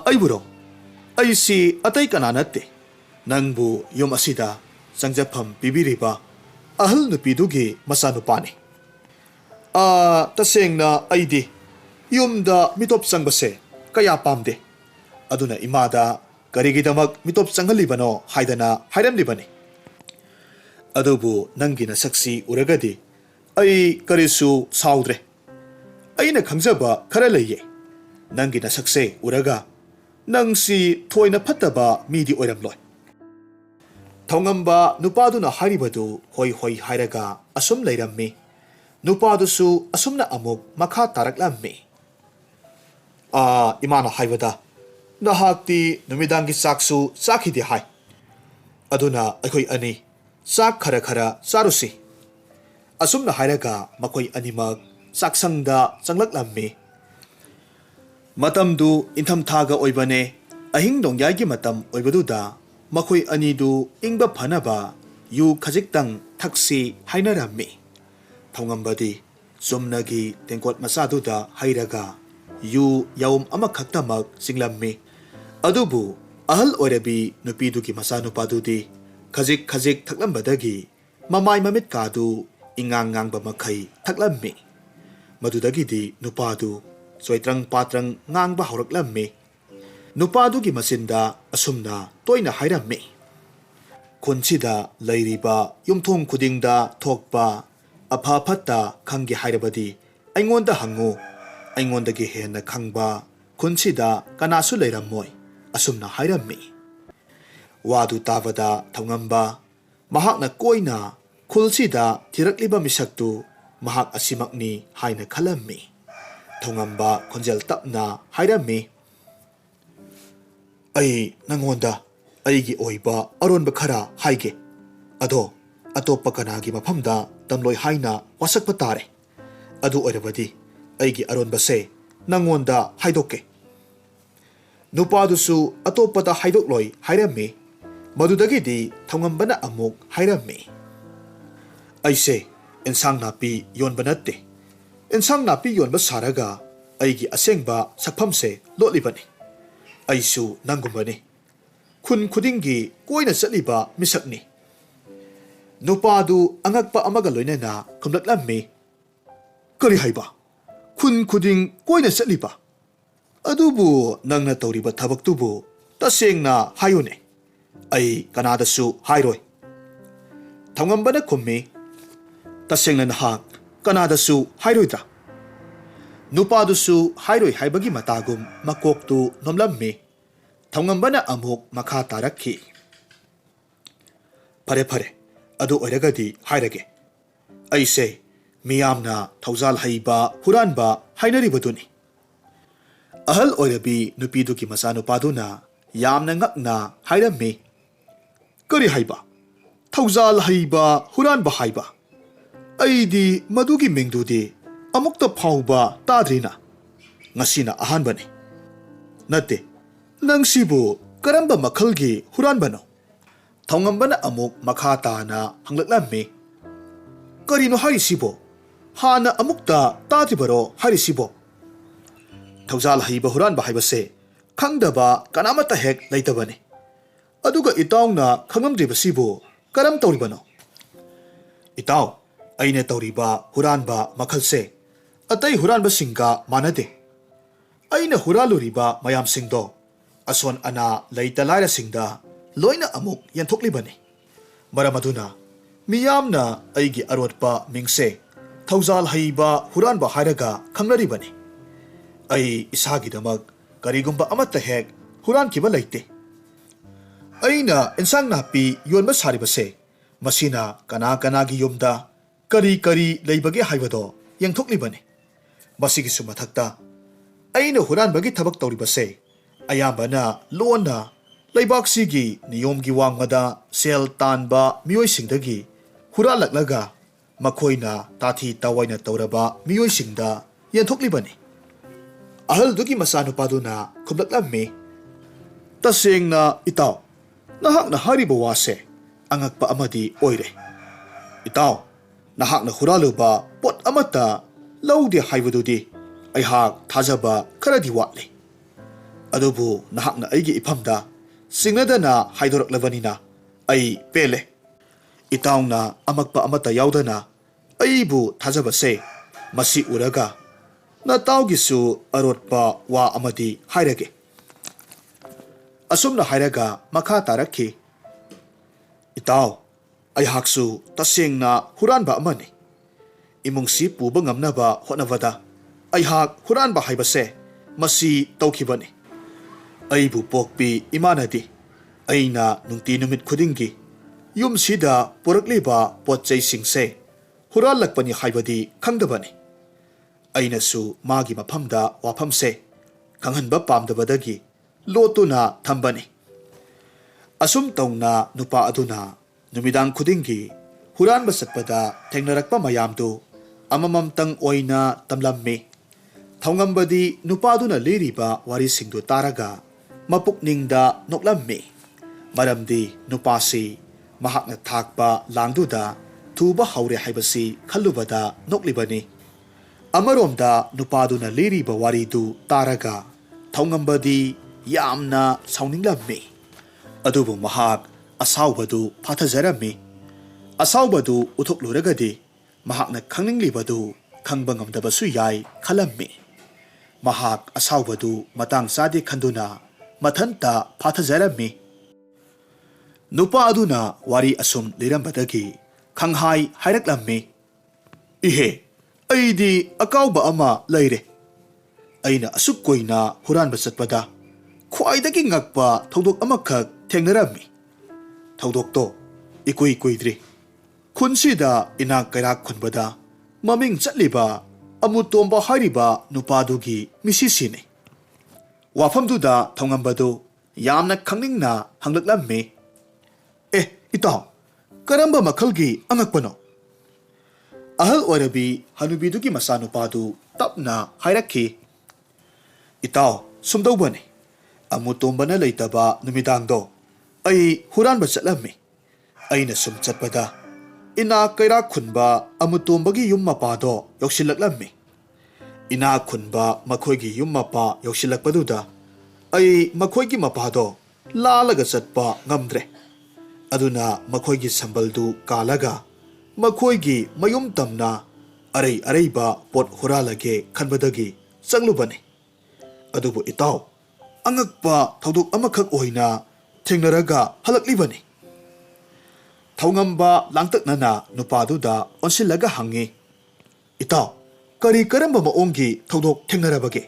aiburo aisi atai kana natte nangbu yum asida changjapam pibiriba ahal nupidugi masanupani tasengna aidi yumda mitop changbase kaya pamde aduna imada karigidamak mitop changalibano haidana hairamlibani adubu nangina saksi uragadi ai karisu saudre aina khangjaba khara leye nangina sakse uraga nangsi thoina phattaba midi oiramloi thongamba nupaduna haribadu hoi hairaga asum leirammi nupadusu asumna amuk makha taraklammi imana haibada nahakti numidangi saksu sakhidi hai aduna akhoi ani sak khara sarusi asumna hairaga makoi animak saksangda changlaklammi ꯃꯇꯝꯗꯨ ꯏꯪꯊꯝꯊꯥꯒ ꯑꯣꯏꯕꯅꯦ ꯑꯍꯤꯡ ꯅꯣꯡꯌꯥꯏꯒꯤ ꯃꯇꯝ ꯑꯣꯏꯕꯗꯨꯗ ꯃꯈꯣꯏ ꯑꯅꯤꯗꯨ ꯏꯪꯕ ꯐꯅꯕ U ꯈꯖꯤꯛꯇꯪ ꯊꯛꯁꯤ ꯍꯥꯏꯅꯔꯝꯃꯤ ꯊꯧꯉꯝꯕꯗꯤ ꯆꯨꯝꯅꯒꯤ ꯇꯦꯡꯀꯣꯠ ꯃꯆꯥꯗꯨꯗ ꯍꯩꯔꯒ ꯌꯨ ꯌꯥꯎꯝ ꯑꯃꯈꯛꯇꯃꯛ ꯆꯤꯡꯂꯝꯃꯤ ꯑꯗꯨꯕꯨ ꯑꯍꯜ ꯑꯣꯏꯔꯕꯤ ꯅꯨꯄꯤꯗꯨꯒꯤ ꯃꯆꯥꯅꯨꯄꯥꯗꯨꯗꯤ ꯈꯖꯤꯛ ꯈꯖꯤꯛ ꯊꯛꯂꯝꯕꯗꯒꯤ ꯃꯃꯥꯏ ꯃꯃꯤꯠ ꯀꯥꯗꯨ ꯏꯉꯥꯡ ꯉꯥꯡꯕ ꯃꯈꯩ ꯊꯛꯂꯝꯃꯤ ꯃꯗꯨꯗꯒꯤꯗꯤ ꯅꯨꯄꯥꯗꯨ ꯆꯣꯏꯇ꯭ꯔꯪ ꯄꯥꯇ꯭ꯔꯪ ꯉꯥꯡꯕ ꯍꯧꯔꯛꯂꯝꯃꯤ ꯅꯨꯄꯥꯗꯨꯒꯤ ꯃꯆꯤꯟꯗ ꯑꯁꯨꯝꯅ ꯇꯣꯏꯅ ꯍꯥꯏꯔꯝꯃꯤ ꯈꯨꯟꯁꯤꯗ ꯂꯩꯔꯤꯕ ꯌꯨꯝꯊꯣꯡ ꯈꯨꯗꯤꯡꯗ ꯊꯣꯛꯄ ꯑꯐ ꯐꯠꯇ ꯈꯪꯒꯦ ꯍꯥꯏꯔꯕꯗꯤ ꯑꯩꯉꯣꯟꯗ ꯍꯪꯉꯨ ꯑꯩꯉꯣꯟꯗꯒꯤ ꯍꯦꯟꯅ ꯈꯪꯕ ꯈꯨꯟꯁꯤꯗ ꯀꯅꯥꯁꯨ ꯂꯩꯔꯝꯃꯣꯏ ꯑꯁꯨꯝꯅ ꯍꯥꯏꯔꯝꯃꯤ ꯋꯥꯗꯨ ꯇꯥꯕꯗ ꯊꯧꯉꯝꯕ ꯃꯍꯥꯛꯅ ꯀꯣꯏꯅ ꯈꯨꯜꯁꯤꯗ ꯊꯤꯔꯛꯂꯤꯕ ꯃꯤꯁꯛꯇꯨ ꯃꯍꯥꯛ ꯑꯁꯤꯃꯛꯅꯤ ꯍꯥꯏꯅ ꯈꯜꯂꯝꯃꯤ ꯊꯧꯉꯝꯕ ꯈꯣꯟꯖꯦꯜ ꯇꯞꯅ ꯍꯥꯏꯔꯝꯃꯤ ꯑꯩ ꯅꯪꯉꯣꯟꯗ ꯑꯩꯒꯤ ꯑꯣꯏꯕ ꯑꯔꯣꯟꯕ ꯈꯔ ꯍꯥꯏꯒꯦ ꯑꯗꯣ ꯑꯇꯣꯞꯄ ꯀꯅꯥꯒꯤ ꯃꯐꯝꯗ ꯇꯝꯂꯣꯏ ꯍꯥꯏꯅ ꯋꯥꯁꯛꯄ ꯇꯥꯔꯦ ꯑꯗꯨ ꯑꯣꯏꯔꯕꯗꯤ ꯑꯩꯒꯤ ꯑꯔꯣꯟꯕꯁꯦ ꯅꯪꯉꯣꯟꯗ ꯍꯥꯏꯗꯣꯛꯀꯦ ꯅꯨꯄꯥꯗꯨꯁꯨ ꯑꯇꯣꯞꯄꯗ ꯍꯥꯏꯗꯣꯛꯂꯣꯏ ꯍꯥꯏꯔꯝꯃꯤ ꯃꯗꯨꯗꯒꯤꯗꯤ ꯊꯧꯉꯝꯕꯅ ꯑꯃꯨꯛ ꯍꯥꯏꯔꯝꯃꯤ ꯑꯩꯁꯦ ꯏꯟꯁꯥꯡ ꯅꯥꯄꯤ ꯌꯣꯟꯕ ꯅꯠꯇꯦ ꯏꯟꯁꯥꯡ ꯅꯥꯄꯤ ꯌꯣꯟꯕ ꯁꯥꯔꯒ ꯑꯩꯒꯤ ꯑꯁꯦꯡꯕ ꯁꯛꯐꯝꯁꯦ ꯂꯣꯠꯂꯤꯕꯅꯤ ꯑꯩꯁꯨ ꯅꯪꯒꯨꯝꯕꯅꯤ ꯈꯨꯟ ꯈꯨꯗꯤꯡꯒꯤ ꯀꯣꯏꯅ ꯆꯠꯂꯤꯕ ꯃꯤꯁꯛꯅꯤ ꯅꯨꯄꯥꯗꯨ ꯑꯉꯛꯄ ꯑꯃꯒ ꯂꯣꯏꯅꯅ ꯈꯨꯝꯂꯛꯂꯝꯃꯤ ꯀꯔꯤ ꯍꯥꯏꯕ ꯈꯨꯟ ꯈꯨꯗꯤꯡ ꯀꯣꯏꯅ ꯆꯠꯂꯤꯕ ꯑꯗꯨꯕꯨ ꯅꯪꯅ ꯇꯧꯔꯤꯕ ꯊꯕꯛꯇꯨꯕꯨ ꯇꯁꯦꯡꯅ ꯍꯥꯏꯌꯨꯅꯦ ꯑꯩ ꯀꯅꯥꯗꯁꯨ ꯍꯥꯏꯔꯣꯏ ꯊꯧꯉꯝꯕꯅ ꯈꯨꯝꯃꯤ ꯇꯁꯦꯡꯅ ꯅꯍꯥꯛ ꯀꯅꯥꯗꯁꯨ ꯍꯥꯏꯔꯣꯏꯗ꯭ꯔꯥ ꯅꯨꯄꯥꯗꯨꯁꯨ ꯍꯥꯏꯔꯣꯏ ꯍꯥꯏꯕꯒꯤ ꯃꯇꯥꯒꯨꯝ ꯃꯀꯣꯛꯇꯨ ꯅꯣꯝꯂꯝꯃꯤ ꯊꯧꯉꯝꯕꯅ ꯑꯃꯨꯛ ꯃꯈꯥ ꯇꯥꯔꯛꯈꯤ ꯐꯔꯦ ꯐꯔꯦ ꯑꯗꯨ ꯑꯣꯏꯔꯒꯗꯤ ꯍꯥꯏꯔꯒꯦ ꯑꯩꯁꯦ ꯃꯤꯌꯥꯝꯅ ꯊꯧꯖꯥꯜ ꯍꯩꯕ ꯍꯨꯔꯥꯟꯕ ꯍꯥꯏꯅꯔꯤꯕꯗꯨꯅꯤ ꯑꯍꯜ ꯑꯣꯏꯔꯕꯤ ꯅꯨꯄꯤꯗꯨꯒꯤ ꯃꯆꯥꯅꯨꯄꯥꯗꯨꯅ ꯌꯥꯝꯅ ꯉꯛꯅ ꯍꯥꯏꯔꯝꯃꯤ ꯀꯔꯤ ꯍꯥꯏꯕ ꯊꯧꯖꯥꯜ ꯍꯩꯕ ꯍꯨꯔꯥꯟꯕ ꯍꯥꯏꯕ ꯑꯩꯗꯤ ꯃꯗꯨꯒꯤ ꯃꯤꯡꯗꯨꯗꯤ ꯑꯃꯨꯛꯇ ꯐꯥꯎꯕ ꯇꯥꯗ꯭ꯔꯤꯅ ꯉꯁꯤꯅ ꯑꯍꯥꯟꯕꯅꯤ ꯅꯠꯇꯦ ꯅꯪꯁꯤꯕꯨ ꯀꯔꯝꯕ ꯃꯈꯜꯒꯤ ꯍꯨꯔꯥꯟꯕꯅꯣ ꯊꯧꯉꯝꯕꯅ ꯑꯃꯨꯛ ꯃꯈꯥ ꯇꯥꯅ ꯍꯪꯂꯛꯂꯝꯃꯤ ꯀꯔꯤꯅꯣ ꯍꯥꯏꯔꯤꯁꯤꯕꯣ ꯍꯥꯟꯅ ꯑꯃꯨꯛꯇ ꯇꯥꯗ꯭ꯔꯤꯕꯔꯣ ꯍꯥꯏꯔꯤꯁꯤꯕꯣ ꯊꯧꯖꯥꯜ ꯍꯩꯕ ꯍꯨꯔꯥꯟꯕ ꯍꯥꯏꯕꯁꯦ ꯈꯪꯗꯕ ꯀꯅꯥꯃꯠꯇ ꯍꯦꯛ ꯂꯩꯇꯕꯅꯤ ꯑꯗꯨꯒ ꯏꯇꯥꯎꯅ ꯈꯪꯂꯝꯗ꯭ꯔꯤꯕꯁꯤꯕꯨ ꯀꯔꯝ ꯇꯧꯔꯤꯕꯅꯣ ꯏꯇꯥꯎ ꯑꯩꯅ ꯇꯧꯔꯤꯕ ꯍꯨꯔꯥꯟꯕ ꯃꯈꯜꯁꯦ ꯑꯇꯩ ꯍꯨꯔꯥꯟꯕꯁꯤꯡꯒ ꯃꯥꯟꯅꯗꯦ ꯑꯩꯅ ꯍꯨꯔꯥꯜꯂꯨꯔꯤꯕ ꯃꯌꯥꯝꯁꯤꯡꯗꯣ ꯑꯁꯣꯟ ꯑꯅꯥ ꯂꯩꯇ ꯂꯥꯏꯔꯁꯤꯡꯗ ꯂꯣꯏꯅ ꯑꯃꯨꯛ ꯌꯦꯟꯊꯣꯛꯂꯤꯕꯅꯤ ꯃꯔꯝ ꯑꯗꯨꯅ ꯃꯤꯌꯥꯝꯅ ꯑꯩꯒꯤ ꯑꯔꯣꯠꯄ ꯃꯤꯡꯁꯦ ꯊꯧꯖꯥꯜ ꯍꯩꯕ ꯍꯨꯔꯥꯟꯕ ꯍꯥꯏꯔꯒ ꯈꯪꯅꯔꯤꯕꯅꯤ ꯑꯩ ꯏꯁꯥꯒꯤꯗꯃꯛ ꯀꯔꯤꯒꯨꯝꯕ ꯑꯃꯠꯇ ꯍꯦꯛ ꯍꯨꯔꯥꯟꯈꯤꯕ ꯂꯩꯇꯦ ꯑꯩꯅ ꯏꯟꯁꯥꯡ ꯅꯥꯄꯤ ꯌꯣꯟꯕ ꯁꯥꯔꯤꯕꯁꯦ ꯃꯁꯤꯅ ꯀꯅꯥ ꯀꯅꯥꯒꯤ ꯌꯨꯝꯗ ꯀꯔꯤ ꯀꯔꯤ ꯂꯩꯕꯒꯦ ꯍꯥꯏꯕꯗꯣ ꯌꯦꯡꯊꯣꯛꯂꯤꯕꯅꯤ ꯃꯁꯤꯒꯤꯁꯨ ꯃꯊꯛꯇ ꯑꯩꯅ ꯍꯨꯔꯥꯟꯕꯒꯤ ꯊꯕꯛ ꯇꯧꯔꯤꯕꯁꯦ ꯑꯌꯥꯝꯕꯅ ꯂꯣꯟꯅ ꯂꯩꯕꯥꯛꯁꯤꯒꯤ ꯅꯤꯌꯣꯝꯒꯤ ꯋꯥꯡꯃꯗ ꯁꯦꯜ ꯇꯥꯟꯕ ꯃꯤꯑꯣꯏꯁꯤꯡꯗꯒꯤ ꯍꯨꯔꯥꯜꯂꯛꯂꯒ ꯃꯈꯣꯏꯅ ꯇꯥꯊꯤ ꯇꯥꯋꯥꯏꯅ ꯇꯧꯔꯕ ꯃꯤꯑꯣꯏꯁꯤꯡꯗ ꯌꯦꯟꯊꯣꯛꯂꯤꯕꯅꯤ ꯑꯍꯜꯗꯨꯒꯤ ꯃꯆꯥꯅꯨꯄꯥꯗꯨꯅ ꯈꯨꯝꯂꯛꯂꯝꯃꯤ ꯇꯁꯦꯡꯅ ꯏꯇꯥꯎ ꯅꯍꯥꯛꯅ ꯍꯥꯏꯔꯤꯕ ꯋꯥꯁꯦ ꯑꯉꯛꯄ ꯑꯃꯗꯤ ꯑꯣꯏꯔꯦ ꯏꯇꯥꯎ ꯅꯍꯥꯛꯅ ꯍꯨꯔꯥꯜꯂꯨꯕ ꯄꯣꯠ ꯑꯃꯠꯇ ꯂꯧꯗꯦ ꯍꯥꯏꯕꯗꯨꯗꯤ ꯑꯩꯍꯥꯛ ꯊꯥꯖꯕ ꯈꯔꯗꯤ ꯋꯥꯠꯂꯤ ꯑꯗꯨꯕꯨ ꯅꯍꯥꯛꯅ ꯑꯩꯒꯤ ꯏꯐꯝꯗ ꯆꯤꯡꯅꯗꯅ ꯍꯥꯏꯗꯣꯔꯛꯂꯕꯅꯤꯅ ꯑꯩ ꯄꯦꯜꯂꯦ ꯏꯇꯥꯎꯅ ꯑꯃꯛꯄ ꯑꯃꯠꯇ ꯌꯥꯎꯗꯅ ꯑꯩꯕꯨ ꯊꯥꯖꯕꯁꯦ ꯃꯁꯤ ꯎꯔꯒ ꯅꯇꯥꯎꯒꯤꯁꯨ ꯑꯔꯣꯠꯄ ꯋꯥ ꯑꯃꯗꯤ ꯍꯥꯏꯔꯒꯦ ꯑꯁꯨꯝꯅ ꯍꯥꯏꯔꯒ ꯃꯈꯥ ꯇꯥꯔꯛꯈꯤ ꯏꯇꯥꯎ ꯑꯩꯍꯥꯛꯁꯨ ꯇꯁꯦꯡꯅ ꯍꯨꯔꯥꯟꯕ ꯑꯃꯅꯤ ꯏꯃꯨꯡꯁꯤ ꯄꯨꯕ ꯉꯝꯅꯕ ꯍꯣꯠꯅꯕꯗ ꯑꯩꯍꯥꯛ ꯍꯨꯔꯥꯟꯕ ꯍꯥꯏꯕꯁꯦ ꯃꯁꯤ ꯇꯧꯈꯤꯕꯅꯤ ꯑꯩꯕꯨ ꯄꯣꯛꯄꯤ ꯏꯃꯥꯅꯗꯤ ꯑꯩꯅ ꯅꯨꯡꯇꯤ ꯅꯨꯃꯤꯠ ꯈꯨꯗꯤꯡꯒꯤ ꯌꯨꯝꯁꯤꯗ ꯄꯨꯔꯛꯂꯤꯕ ꯄꯣꯠ ꯆꯩꯁꯤꯡꯁꯦ ꯍꯨꯔꯥꯜꯂꯛꯄꯅꯤ ꯍꯥꯏꯕꯗꯤ ꯈꯪꯗꯕꯅꯤ ꯑꯩꯅꯁꯨ ꯃꯥꯒꯤ ꯃꯐꯝꯗ ꯋꯥꯐꯝꯁꯦ ꯈꯪꯍꯟꯕ ꯄꯥꯝꯗꯕꯗꯒꯤ ꯂꯣꯠꯇꯨꯅ ꯊꯝꯕꯅꯤ ꯑꯁꯨꯝ ꯇꯧꯅ ꯅꯨꯄꯥ ꯑꯗꯨꯅ ꯅꯨꯃꯤꯗꯥꯡ ꯈꯨꯗꯤꯡꯒꯤ ꯍꯨꯔꯥꯟꯕ ꯆꯠꯄꯗ ꯊꯦꯡꯅꯔꯛꯄ ꯃꯌꯥꯝꯗꯨ ꯑꯃꯃꯝꯇꯪ ꯑꯣꯏꯅ ꯇꯝꯂꯝꯃꯤ ꯊꯧꯉꯝꯕꯗꯤ ꯅꯨꯄꯥꯗꯨꯅ ꯂꯤꯔꯤꯕ ꯋꯥꯔꯤꯁꯤꯡꯗꯨ ꯇꯥꯔꯒ ꯃꯄꯨꯛꯅꯤꯡꯗ ꯅꯣꯛꯂꯝꯃꯤ ꯃꯔꯝꯗꯤ ꯅꯨꯄꯥꯁꯤ ꯃꯍꯥꯛꯅ ꯊꯥꯛꯄ ꯂꯥꯡꯗꯨꯗ ꯊꯨꯕ ꯍꯧꯔꯦ ꯍꯥꯏꯕꯁꯤ ꯈꯜꯂꯨꯕꯗ ꯅꯣꯛꯂꯤꯕꯅꯤ ꯑꯃꯔꯣꯝꯗ ꯅꯨꯄꯥꯗꯨꯅ ꯂꯤꯔꯤꯕ ꯋꯥꯔꯤꯗꯨ ꯇꯥꯔꯒ ꯊꯧꯉꯝꯕꯗꯤ ꯌꯥꯝꯅ ꯁꯥꯎꯅꯤꯡꯂꯝꯃꯤ ꯑꯗꯨꯕꯨ ꯃꯍꯥꯛ ꯑꯁꯥꯎꯕꯗꯨ ꯐꯥꯊꯖꯔꯝꯃꯤ ꯑꯁꯥꯎꯕꯗꯨ ꯎꯠꯊꯣꯛꯂꯨꯔꯒꯗꯤ ꯃꯍꯥꯛꯅ ꯈꯪꯅꯤꯡꯂꯤꯕꯗꯨ ꯈꯪꯕ ꯉꯝꯗꯕꯁꯨ ꯌꯥꯏ ꯈꯜꯂꯝꯃꯤ ꯃꯍꯥꯛ ꯑꯁꯥꯎꯕꯗꯨ ꯃꯇꯥꯡ ꯆꯥꯗꯦ ꯈꯟꯗꯨꯅ ꯃꯊꯟꯇ ꯐꯥꯊꯖꯔꯝꯃꯤ ꯅꯨꯄꯥ ꯑꯗꯨꯅ ꯋꯥꯔꯤ ꯑꯁꯨꯝ ꯂꯤꯔꯝꯕꯗꯒꯤ ꯈꯪꯍꯥꯏ ꯍꯥꯏꯔꯛꯂꯝꯃꯤ ꯏꯍꯦ ꯑꯩꯗꯤ ꯑꯀꯥꯎꯕ ꯑꯃ ꯂꯩꯔꯦ ꯑꯩꯅ ꯑꯁꯨꯛ ꯀꯨꯏꯅ ꯍꯨꯔꯥꯟꯕ ꯆꯠꯄꯗ ꯈ꯭ꯋꯥꯏꯗꯒꯤ ꯉꯛꯄ ꯊꯧꯗꯣꯛ ꯑꯃꯈꯛ ꯊꯦꯡꯅꯔꯝꯃꯤ ꯊꯧꯗꯣꯛꯇꯣ ꯏꯀꯨꯏ ꯀꯨꯏꯗ꯭ꯔꯤ ꯈꯨꯟꯁꯤꯗ ꯏꯅꯥꯛ ꯀꯩꯔꯥꯛ ꯈꯨꯟꯕꯗ ꯃꯃꯤꯡ ꯆꯠꯂꯤꯕ ꯑꯃꯨꯇꯣꯝꯕ ꯍꯥꯏꯔꯤꯕ ꯅꯨꯄꯥꯗꯨꯒꯤ ꯃꯤꯁꯤꯁꯤꯅꯤ ꯋꯥꯐꯝꯗꯨꯗ ꯊꯧꯉꯝꯕꯗꯨ ꯌꯥꯝꯅ ꯈꯪꯅꯤꯡꯅ ꯍꯪꯂꯛꯂꯝꯃꯤ ꯑꯦ ꯏꯇꯥꯎ ꯀꯔꯝꯕ ꯃꯈꯜꯒꯤ ꯑꯉꯛꯄꯅꯣ ꯑꯍꯜ ꯑꯣꯏꯔꯕꯤ ꯍꯅꯨꯕꯤꯗꯨꯒꯤ ꯃꯆꯥꯅꯨꯄꯥꯗꯨ ꯇꯞꯅ ꯍꯥꯏꯔꯛꯈꯤ ꯏꯇꯥꯎ ꯁꯨꯝꯗꯧꯕꯅꯤ ꯑꯃꯨꯇꯣꯝꯕꯅ ꯂꯩꯇꯕ ꯅꯨꯃꯤꯗꯥꯡꯗꯣ ꯑꯩ ꯍꯨꯔꯥꯟꯕ ꯆꯠꯂꯝꯃꯤ ꯑꯩꯅ ꯁꯨꯝ ꯆꯠꯄꯗ ꯏꯅꯥꯛ ꯀꯩꯔꯥꯛ ꯈꯨꯟꯕ ꯑꯃꯨꯇꯣꯝꯕꯒꯤ ꯌꯨꯝ ꯃꯄꯥꯗꯣ ꯌꯧꯁꯤꯜꯂꯛꯂꯝꯃꯤ ꯏꯅꯥꯛ ꯈꯨꯟꯕ ꯃꯈꯣꯏꯒꯤ ꯌꯨꯝ ꯃꯄꯥ ꯌꯧꯁꯤꯜꯂꯛꯄꯗꯨꯗ ꯑꯩ ꯃꯈꯣꯏꯒꯤ ꯃꯄꯥꯗꯣ ꯂꯥꯜꯂꯒ ꯆꯠꯄ ꯉꯝꯗ꯭ꯔꯦ ꯑꯗꯨꯅ ꯃꯈꯣꯏꯒꯤ ꯁꯝꯕꯜꯗꯨ ꯀꯥꯜꯂꯒ ꯃꯈꯣꯏꯒꯤ ꯃꯌꯨꯝ ꯇꯝꯅ ꯑꯔꯩ ꯑꯔꯩꯕ ꯄꯣꯠ ꯍꯨꯔꯥꯜꯂꯒꯦ ꯈꯟꯕꯗꯒꯤ ꯆꯪꯂꯨꯕꯅꯤ ꯑꯗꯨꯕꯨ ꯏꯇꯥꯎ ꯑꯉꯛꯄ ꯊꯧꯗꯣꯛ ꯑꯃꯈꯛ ꯑꯣꯏꯅ ꯊꯦꯡꯅꯔꯒ ꯍꯜꯂꯛꯂꯤꯕꯅꯤ ꯊꯧꯉꯝꯕ ꯂꯥꯡꯇꯛꯅꯅ ꯅꯨꯄꯥꯗꯨꯗ ꯑꯣꯟꯁꯤꯜꯂꯒ ꯍꯪꯉꯤ ꯏꯇꯥꯎ ꯀꯔꯤ ꯀꯔꯝꯕ ꯃꯑꯣꯡꯒꯤ ꯊꯧꯗꯣꯛ ꯊꯦꯡꯅꯔꯕꯒꯦ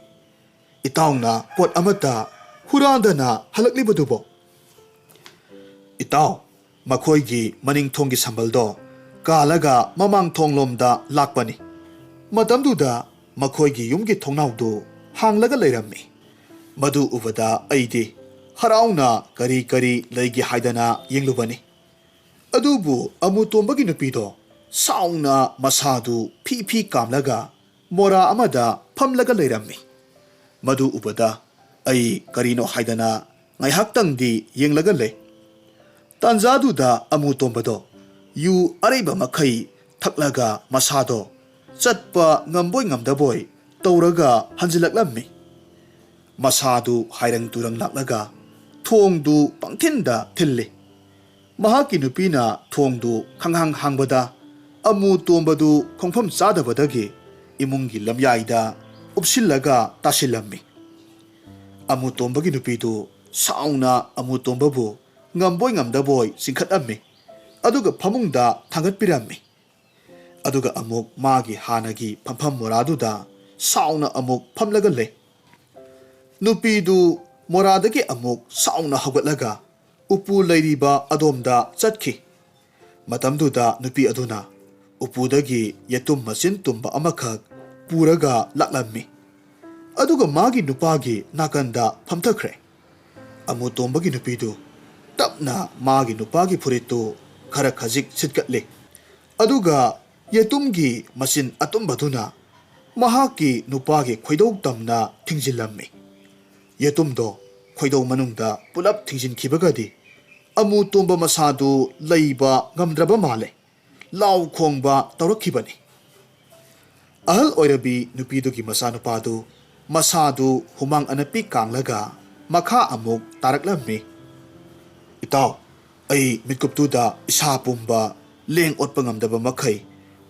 ꯏꯇꯥꯎꯅ ꯄꯣꯠ ꯑꯃꯠꯇ ꯍꯨꯔꯥꯟꯗꯅ ꯍꯜꯂꯛꯂꯤꯕꯗꯨꯕꯣ ꯏꯇꯥꯎ ꯃꯈꯣꯏꯒꯤ ꯃꯅꯤꯡꯊꯣꯡꯒꯤ ꯁꯝꯕꯜꯗꯣ ꯀꯥꯜꯂꯒ ꯃꯃꯥꯡ ꯊꯣꯡꯂꯣꯝꯗ ꯂꯥꯛꯄꯅꯤ ꯃꯇꯝꯗꯨꯗ ꯃꯈꯣꯏꯒꯤ ꯌꯨꯝꯒꯤ ꯊꯣꯡꯅꯥꯎꯗꯨ ꯍꯥꯡꯂꯒ ꯂꯩꯔꯝꯃꯤ ꯃꯗꯨ ꯎꯕꯗ ꯑꯩꯗꯤ ꯍꯔꯥꯎꯅ ꯀꯔꯤ ꯀꯔꯤ ꯂꯩꯒꯦ ꯍꯥꯏꯗꯅ ꯌꯦꯡꯂꯨꯕꯅꯤ ꯑꯗꯨꯕꯨ ꯑꯃꯨꯇꯣꯝꯕꯒꯤ ꯅꯨꯄꯤꯗꯣ ꯁꯥꯎꯅ ꯃꯁꯥꯗꯨ ꯐꯤ ꯐꯤ ꯀꯥꯝꯂꯒ ꯃꯣꯔꯥ ꯑꯃꯗ ꯐꯝꯂꯒ ꯂꯩꯔꯝꯃꯤ ꯃꯗꯨ ꯎꯕꯗ ꯑꯩ ꯀꯔꯤꯅꯣ ꯍꯥꯏꯗꯅ ꯉꯥꯏꯍꯥꯛꯇꯪꯗꯤ ꯌꯦꯡꯂꯒ ꯂꯩ ꯇꯥꯟꯖꯥꯗꯨꯗ ꯑꯃꯨꯇꯣꯝꯕꯗꯣ ꯌꯨ ꯑꯔꯩꯕ ꯃꯈꯩ ꯊꯛꯂꯒ ꯃꯁꯥꯗꯣ ꯆꯠꯄ ꯉꯝꯕꯣꯏ ꯉꯝꯗꯕꯣꯏ ꯇꯧꯔꯒ ꯍꯟꯖꯤꯜꯂꯛꯂꯝꯃꯤ ꯃꯁꯥꯗꯨ ꯍꯥꯏꯔꯪ ꯇꯨꯔꯪ ꯂꯥꯛꯂꯒ ꯊꯣꯡꯗꯨ ꯄꯪꯊꯤꯟꯗ ꯊꯤꯜꯂꯤ ꯃꯍꯥꯛꯀꯤ ꯅꯨꯄꯤꯅ ꯊꯣꯡꯗꯨ ꯈꯪꯍꯥꯡ ꯍꯥꯡꯕꯗ ꯑꯃꯨꯇꯣꯝꯕꯗꯨ ꯈꯣꯡꯐꯝ ꯆꯥꯗꯕꯗꯒꯤ ꯏꯃꯨꯡꯒꯤ ꯂꯝꯌꯥꯏꯗ ꯎꯞꯁꯤꯜꯂꯒ ꯇꯥꯁꯤꯜꯂꯝꯃꯤ ꯑꯃꯨꯇꯣꯝꯕꯒꯤ ꯅꯨꯄꯤꯗꯨ ꯁꯥꯎꯅ ꯑꯃꯨꯇꯣꯝꯕꯕꯨ ꯉꯝꯕꯣꯏ ꯉꯝꯗꯕꯣꯏ ꯆꯤꯡꯈꯠꯂꯝꯃꯤ ꯑꯗꯨꯒ ꯐꯃꯨꯡꯗ ꯊꯥꯡꯒꯠꯄꯤꯔꯝꯃꯤ ꯑꯗꯨꯒ ꯑꯃꯨꯛ ꯃꯥꯒꯤ ꯍꯥꯟꯅꯒꯤ ꯐꯝꯐꯝ ꯃꯣꯔꯥꯗꯨꯗ ꯁꯥꯎꯅ ꯑꯃꯨꯛ ꯐꯝꯂꯒ ꯂꯩ ꯅꯨꯄꯤꯗꯨ ꯃꯣꯔꯥꯗꯒꯤ ꯑꯃꯨꯛ ꯁꯥꯎꯅ ꯍꯧꯒꯠꯂꯒ ꯎꯄꯨ ꯂꯩꯔꯤꯕ ꯑꯗꯣꯝꯗ ꯆꯠꯈꯤ ꯃꯇꯝꯗꯨꯗ ꯅꯨꯄꯤ ꯑꯗꯨꯅ ꯎꯄꯨꯗꯒꯤ ꯌꯦꯇꯨꯝ ꯃꯆꯤꯟ ꯇꯨꯝꯕ ꯑꯃꯈꯛ ꯄꯨꯔꯒ ꯂꯥꯛꯂꯝꯃꯤ ꯑꯗꯨꯒ ꯃꯥꯒꯤ ꯅꯨꯄꯥꯒꯤ ꯅꯥꯀꯟꯗ ꯐꯝꯊꯈ꯭ꯔꯦ ꯑꯃꯨꯇꯣꯝꯕꯒꯤ ꯅꯨꯄꯤꯗꯨ ꯇꯞꯅ ꯃꯥꯒꯤ ꯅꯨꯄꯥꯒꯤ ꯐꯨꯔꯤꯠꯇꯨ ꯈꯔ ꯈꯖꯤꯛ ꯁꯤꯠꯀꯠꯂꯤ ꯑꯗꯨꯒ ꯌꯦꯇꯨꯝꯒꯤ ꯃꯆꯤꯟ ꯑꯇꯨꯝꯕꯗꯨꯅ ꯃꯍꯥꯛꯀꯤ ꯅꯨꯄꯥꯒꯤ ꯈꯣꯏꯗꯧ ꯇꯝꯅ ꯊꯤꯡꯖꯤꯜꯂꯝꯃꯤ ꯌꯦꯇꯨꯝꯗꯣ ꯈꯣꯏꯗꯧ ꯃꯅꯨꯡꯗ ꯄꯨꯂꯞ ꯊꯤꯡꯖꯤꯟꯈꯤꯕꯒꯗꯤ ꯑꯃꯨꯇꯣꯝꯕ ꯃꯁꯥꯗꯨ ꯂꯩꯕ ꯉꯝꯗ꯭ꯔꯕ ꯃꯥꯜꯂꯦ ꯂꯥꯎ ꯈꯣꯡꯕ ꯇꯧꯔꯛꯈꯤꯕꯅꯤ ꯑꯍꯜ ꯑꯣꯏꯔꯕꯤ ꯅꯨꯄꯤꯗꯨꯒꯤ ꯃꯆꯥꯅꯨꯄꯥꯗꯨ ꯃꯁꯥꯗꯨ ꯍꯨꯃꯥꯡ ꯑꯅꯞꯄꯤ ꯀꯥꯡꯂꯒ ꯃꯈꯥ ꯑꯃꯨꯛ ꯇꯥꯔꯛꯂꯝꯃꯤ ꯏꯇꯥꯎ ꯑꯩ ꯃꯤꯠꯀꯨꯞꯇꯨꯗ ꯏꯁꯥ ꯄꯨꯝꯕ ꯂꯦꯡ ꯑꯣꯠꯄ ꯉꯝꯗꯕ ꯃꯈꯩ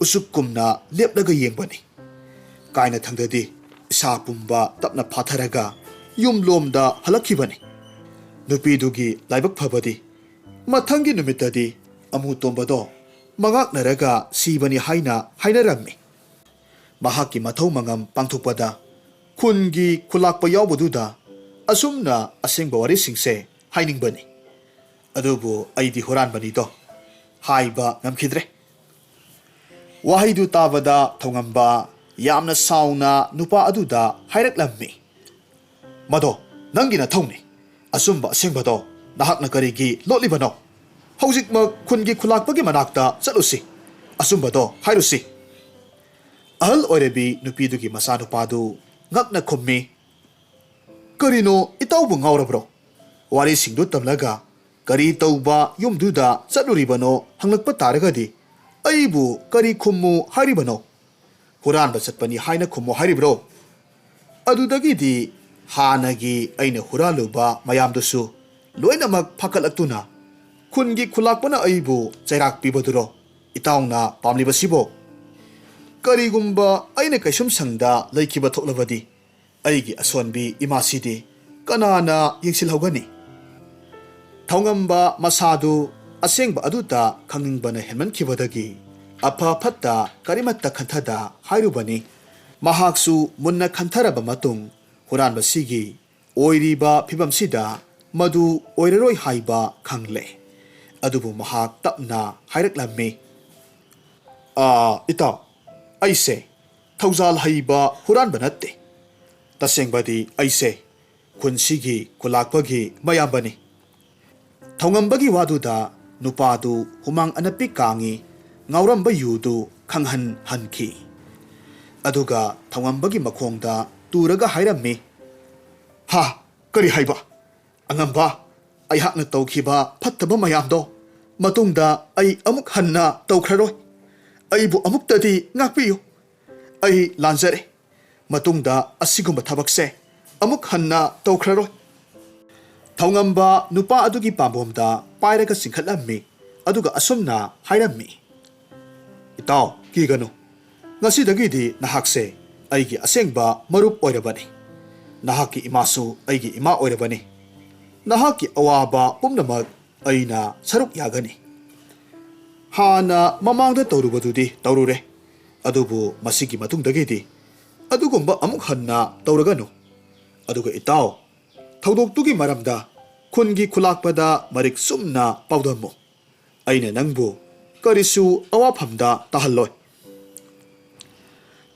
ꯎꯁꯨꯛꯀꯨꯝꯅ ꯂꯦꯞꯂꯒ ꯌꯦꯡꯕꯅꯤ ꯀꯥꯏꯅ ꯊꯪꯗꯗꯤ ꯏꯁꯥ ꯄꯨꯝꯕ ꯇꯞꯅ ꯐꯥꯊꯔꯒ ꯌꯨꯝꯂꯣꯝꯗ ꯍꯜꯂꯛꯈꯤꯕꯅꯤ ꯅꯨꯄꯤꯗꯨꯒꯤ ꯂꯥꯏꯕꯛ ꯐꯕꯗꯤ ꯃꯊꯪꯒꯤ ꯅꯨꯃꯤꯠꯇꯗꯤ ꯑꯃꯨꯇꯣꯝꯕꯗꯣ ꯃꯉꯥꯛꯅꯔꯒ ꯁꯤꯕꯅꯤ ꯍꯥꯏꯅ ꯍꯥꯏꯅꯔꯝꯃꯤ ꯃꯍꯥꯛꯀꯤ ꯃꯊꯧ ꯃꯉꯝ ꯄꯥꯡꯊꯣꯛꯄꯗ ꯈꯨꯟꯒꯤ ꯈꯨꯂꯥꯛꯄ ꯌꯥꯎꯕꯗꯨꯗ ꯑꯁꯨꯝꯅ ꯑꯁꯦꯡꯕ ꯋꯥꯔꯤꯁꯤꯡꯁꯦ ꯍꯥꯏꯅꯤꯡꯕꯅꯤ ꯑꯗꯨꯕꯨ ꯑꯩꯗꯤ ꯍꯨꯔꯥꯟꯕꯅꯤꯗꯣ ꯍꯥꯏꯕ ꯉꯝꯈꯤꯗ꯭ꯔꯦ ꯋꯥꯍꯩꯗꯨ ꯇꯥꯕꯗ ꯊꯧꯉꯝꯕ ꯌꯥꯝꯅ ꯁꯥꯎꯅ ꯅꯨꯄꯥ ꯑꯗꯨꯗ ꯍꯥꯏꯔꯛꯂꯝꯃꯤ ꯃꯗꯣ ꯅꯪꯒꯤ ꯅꯊꯧꯅꯤ ꯑꯆꯨꯝꯕ ꯑꯁꯦꯡꯕꯗꯣ ꯅꯍꯥꯛꯅ ꯀꯔꯤꯒꯤ ꯂꯣꯠꯂꯤꯕꯅꯣ ꯍꯧꯖꯤꯛꯃꯛ ꯈꯨꯟꯒꯤ ꯈꯨꯂꯥꯛꯄꯒꯤ ꯃꯅꯥꯛꯇ ꯆꯠꯂꯨꯁꯤ ꯑꯆꯨꯝꯕꯗꯣ ꯍꯥꯏꯔꯨꯁꯤ ꯑꯍꯜ ꯑꯣꯏꯔꯕꯤ ꯅꯨꯄꯤꯗꯨꯒꯤ ꯃꯆꯥꯅꯨꯄꯥꯗꯨ ngakna khommi karino itawbu ngaurabro wari singdu tamlaga kari tauba yumduda chatluribano hanglakpa taragadi aibu kari khummu haribano huranba chatpani haina khummu haribro adudagidi hanagi aina huraluba mayamdusu loinamak phakalaktuna khungi khulakpana aibu chairak pibaduro itawna pamlibasibo karigumba aina kaisum sangda laikiba thoklabadi aigi asonbi imasidi kanana yengsilhogani thongamba masadu asengba aduta khangningbana hemankhibadagi afa phatta karimatta khanthada hairubani mahaksu munna khantaraba matung huranba sigi oiriba phibamsida madu oiraroi haiba khangle adubu mahak tapna hairaklammi itaw aise thaujal haiba huranba natte tasengbadi aise khunsigi kulakpagi mayambani thongambagi waduda nupadu humang anapi kangi ngauramba yudu khanghan hanki aduga thongambagi makhongda turaga hairammi ha kari haiba angamba ai hakna tawkhiba phattaba mayamdo matungda ai amuk hanna tawkhraroi aibu amuktadi ngakpiyu ai lanjare matungda asigumba thabakse amuk hanna tawkhraroi thongamba nupa adugi pambomda pairaga singkhatlammi aduga asumna hairammi itaw kiganu ngasidagidi nahakse aigi asengba marup oirabani nahaki imasu aigi ima oirabani nahaki awaba pumnamak aina saruk yagani hana mamangda tawrubadudi tawrure adubu masigi matungdagidi adugumba amuk hanna tawraganu aduga itaw thawdoktugi maramda khungi khulakpada marik sumna pawdamu aina nangbu karisu awaphamda tahalloi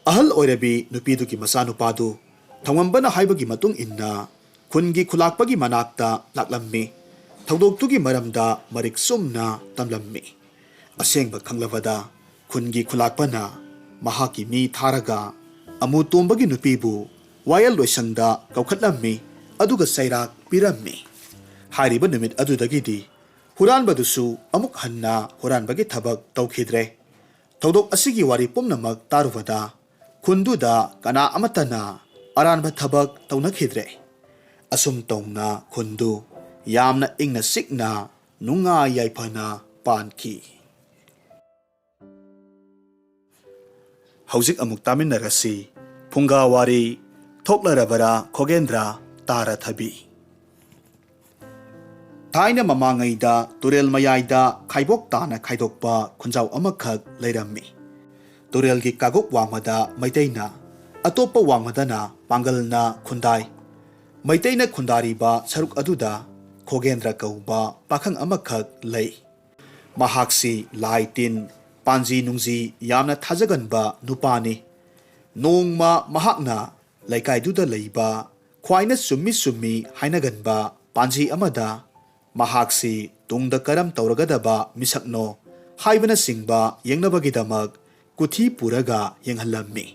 ahal oirabi nupidugi masanupadu thongambana haibagi matung inna khungi khulakpagi manakta laklammi thawdoktugi maramda marik sumna tamlammi asengba khanglabada khungi khulakpana mahaki mi tharaga amu tombagi nupibu wayal loisangda kaukhatlammi aduga sairak pirammi hariba numit adudagidi huranbadusu amuk hanna huranbagi thabak tawkhidre thawdok asigi wari pumnamak tarubada khunduda kana amatana aranba thabak tawnakhidre asum tongna khundu yamna ingna sikna nunga yaifana panki hauzik amuk taminarasi phunga wari thoklarabara khogendra tara thabi thaina mamangaida turel mayaida khaibok tana khaidokpa khunjau amakhak leirammi turelgi kagok wangmada maiteina atopa wangmadana pangalna khundai maiteina khundariba saruk aduda khogendra kauba pakhang amakhak lei mahaksi laitin panji nungji yamna thajaganba nupani nongma mahakna laikaiduda leiba khwaina summi summi hainaganba panji amada mahaksi tungda karam tawragadaba misakno haibana singba yengnabagidamak kuthi puraga yenghallammi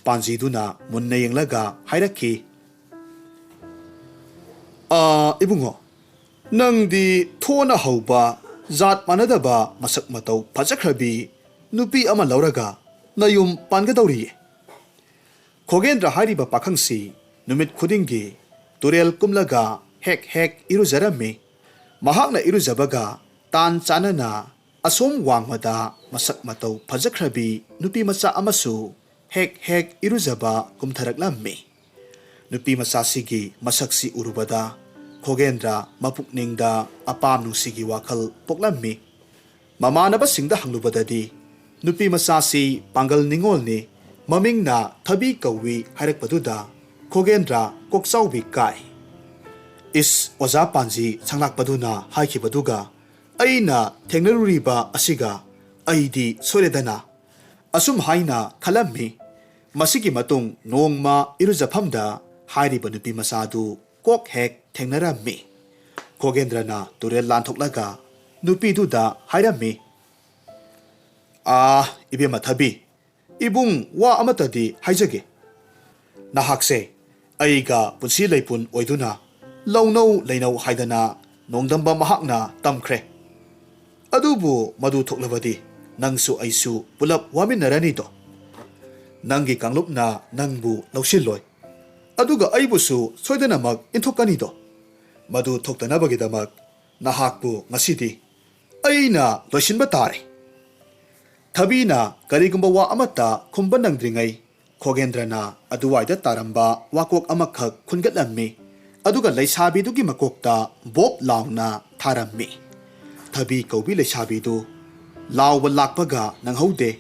panjiduna munna yenglaga hairakhi ibungo nangdi thona hauba zat manadaba masak matau phajakhrabi nupi ama lauraga nayum pangadawriye khogendra hariba pakhangsi numit khudingi turel kumlaga hek hek irujarammi mahakna irujabaga tan chanana asom wangmada masak matau phajakhrabi nupi macha amasu hek hek irujaba kumtharaklammi nupi macha sigi masaksi urubada khogendra mapukningda apam nungsigi wakhal poklammi mamanaba singda hanglubadadi nupi macha si pangal ningolni mamingna thabi kawi harakpaduda khogendra kokchaubi kai is oza panji changlakpaduna haikibaduga aina thengnaruriba asiga aidi soredana asum haina khalammi masigi matung nongma irujaphamda hairiba nupi masadu kok hek thengnarammi khogendrana turel lanthoklaga nupi duda hairammi ibema thabi ibung wa amatadi haijage ꯅꯍꯥꯛꯁꯦ ꯑꯩꯒ ꯄꯨꯟꯁꯤ ꯂꯩꯄꯨꯟ ꯑꯣꯏꯗꯨꯅ ꯂꯧꯅꯧ ꯂꯩꯅꯧ ꯍꯥꯏꯗꯅ ꯅꯣꯡꯗꯝꯕ ꯃꯍꯥꯛꯅ ꯇꯝꯈ꯭ꯔꯦ ꯑꯗꯨꯕꯨ ꯃꯗꯨ ꯊꯣꯛꯂꯕꯗꯤ ꯅꯪꯁꯨ ꯑꯩꯁꯨ ꯄꯨꯂꯞ ꯋꯥꯃꯤꯟꯅꯔꯅꯤꯗꯣ ꯅꯪꯒꯤ ꯀꯥꯡꯂꯨꯞꯅ ꯅꯪꯕꯨ ꯂꯧꯁꯤꯜꯂꯣꯏ ꯑꯗꯨꯒ ꯑꯩꯕꯨꯁꯨ ꯁꯣꯏꯗꯅꯃꯛ ꯏꯟꯊꯣꯛꯀꯅꯤꯗꯣ ꯃꯗꯨ ꯊꯣꯛꯇꯅꯕꯒꯤꯗꯃꯛ ꯅꯍꯥꯛꯄꯨ ꯉꯁꯤꯗꯤ ꯑꯩꯅ ꯂꯣꯏꯁꯤꯟꯕ ꯇꯥꯔꯦ ꯊꯕꯤꯅ ꯀꯔꯤꯒꯨꯝꯕ ꯋꯥ ꯑꯃꯠꯇ ꯈꯨꯝꯕ ꯅꯪꯗ꯭ꯔꯤꯉꯩ ꯈꯣꯒꯦꯟꯗ꯭ꯔꯅ ꯑꯗꯨꯋꯥꯏꯗ ꯇꯥꯔꯝꯕ ꯋꯥꯀꯣꯛ ꯑꯃꯈꯛ ꯈꯨꯟꯒꯠꯂꯝꯃꯤ ꯑꯗꯨꯒ ꯂꯩꯁꯥꯕꯤꯗꯨꯒꯤ ꯃꯀꯣꯛꯇ ꯕꯣꯞ ꯂꯥꯎꯅ ꯊꯥꯔꯝꯃꯤ ꯊꯕꯤ ꯀꯧꯕꯤ ꯂꯩꯁꯥꯕꯤꯗꯨ ꯂꯥꯎꯕ ꯂꯥꯛꯄꯒ ꯅꯪꯍꯧꯗꯦ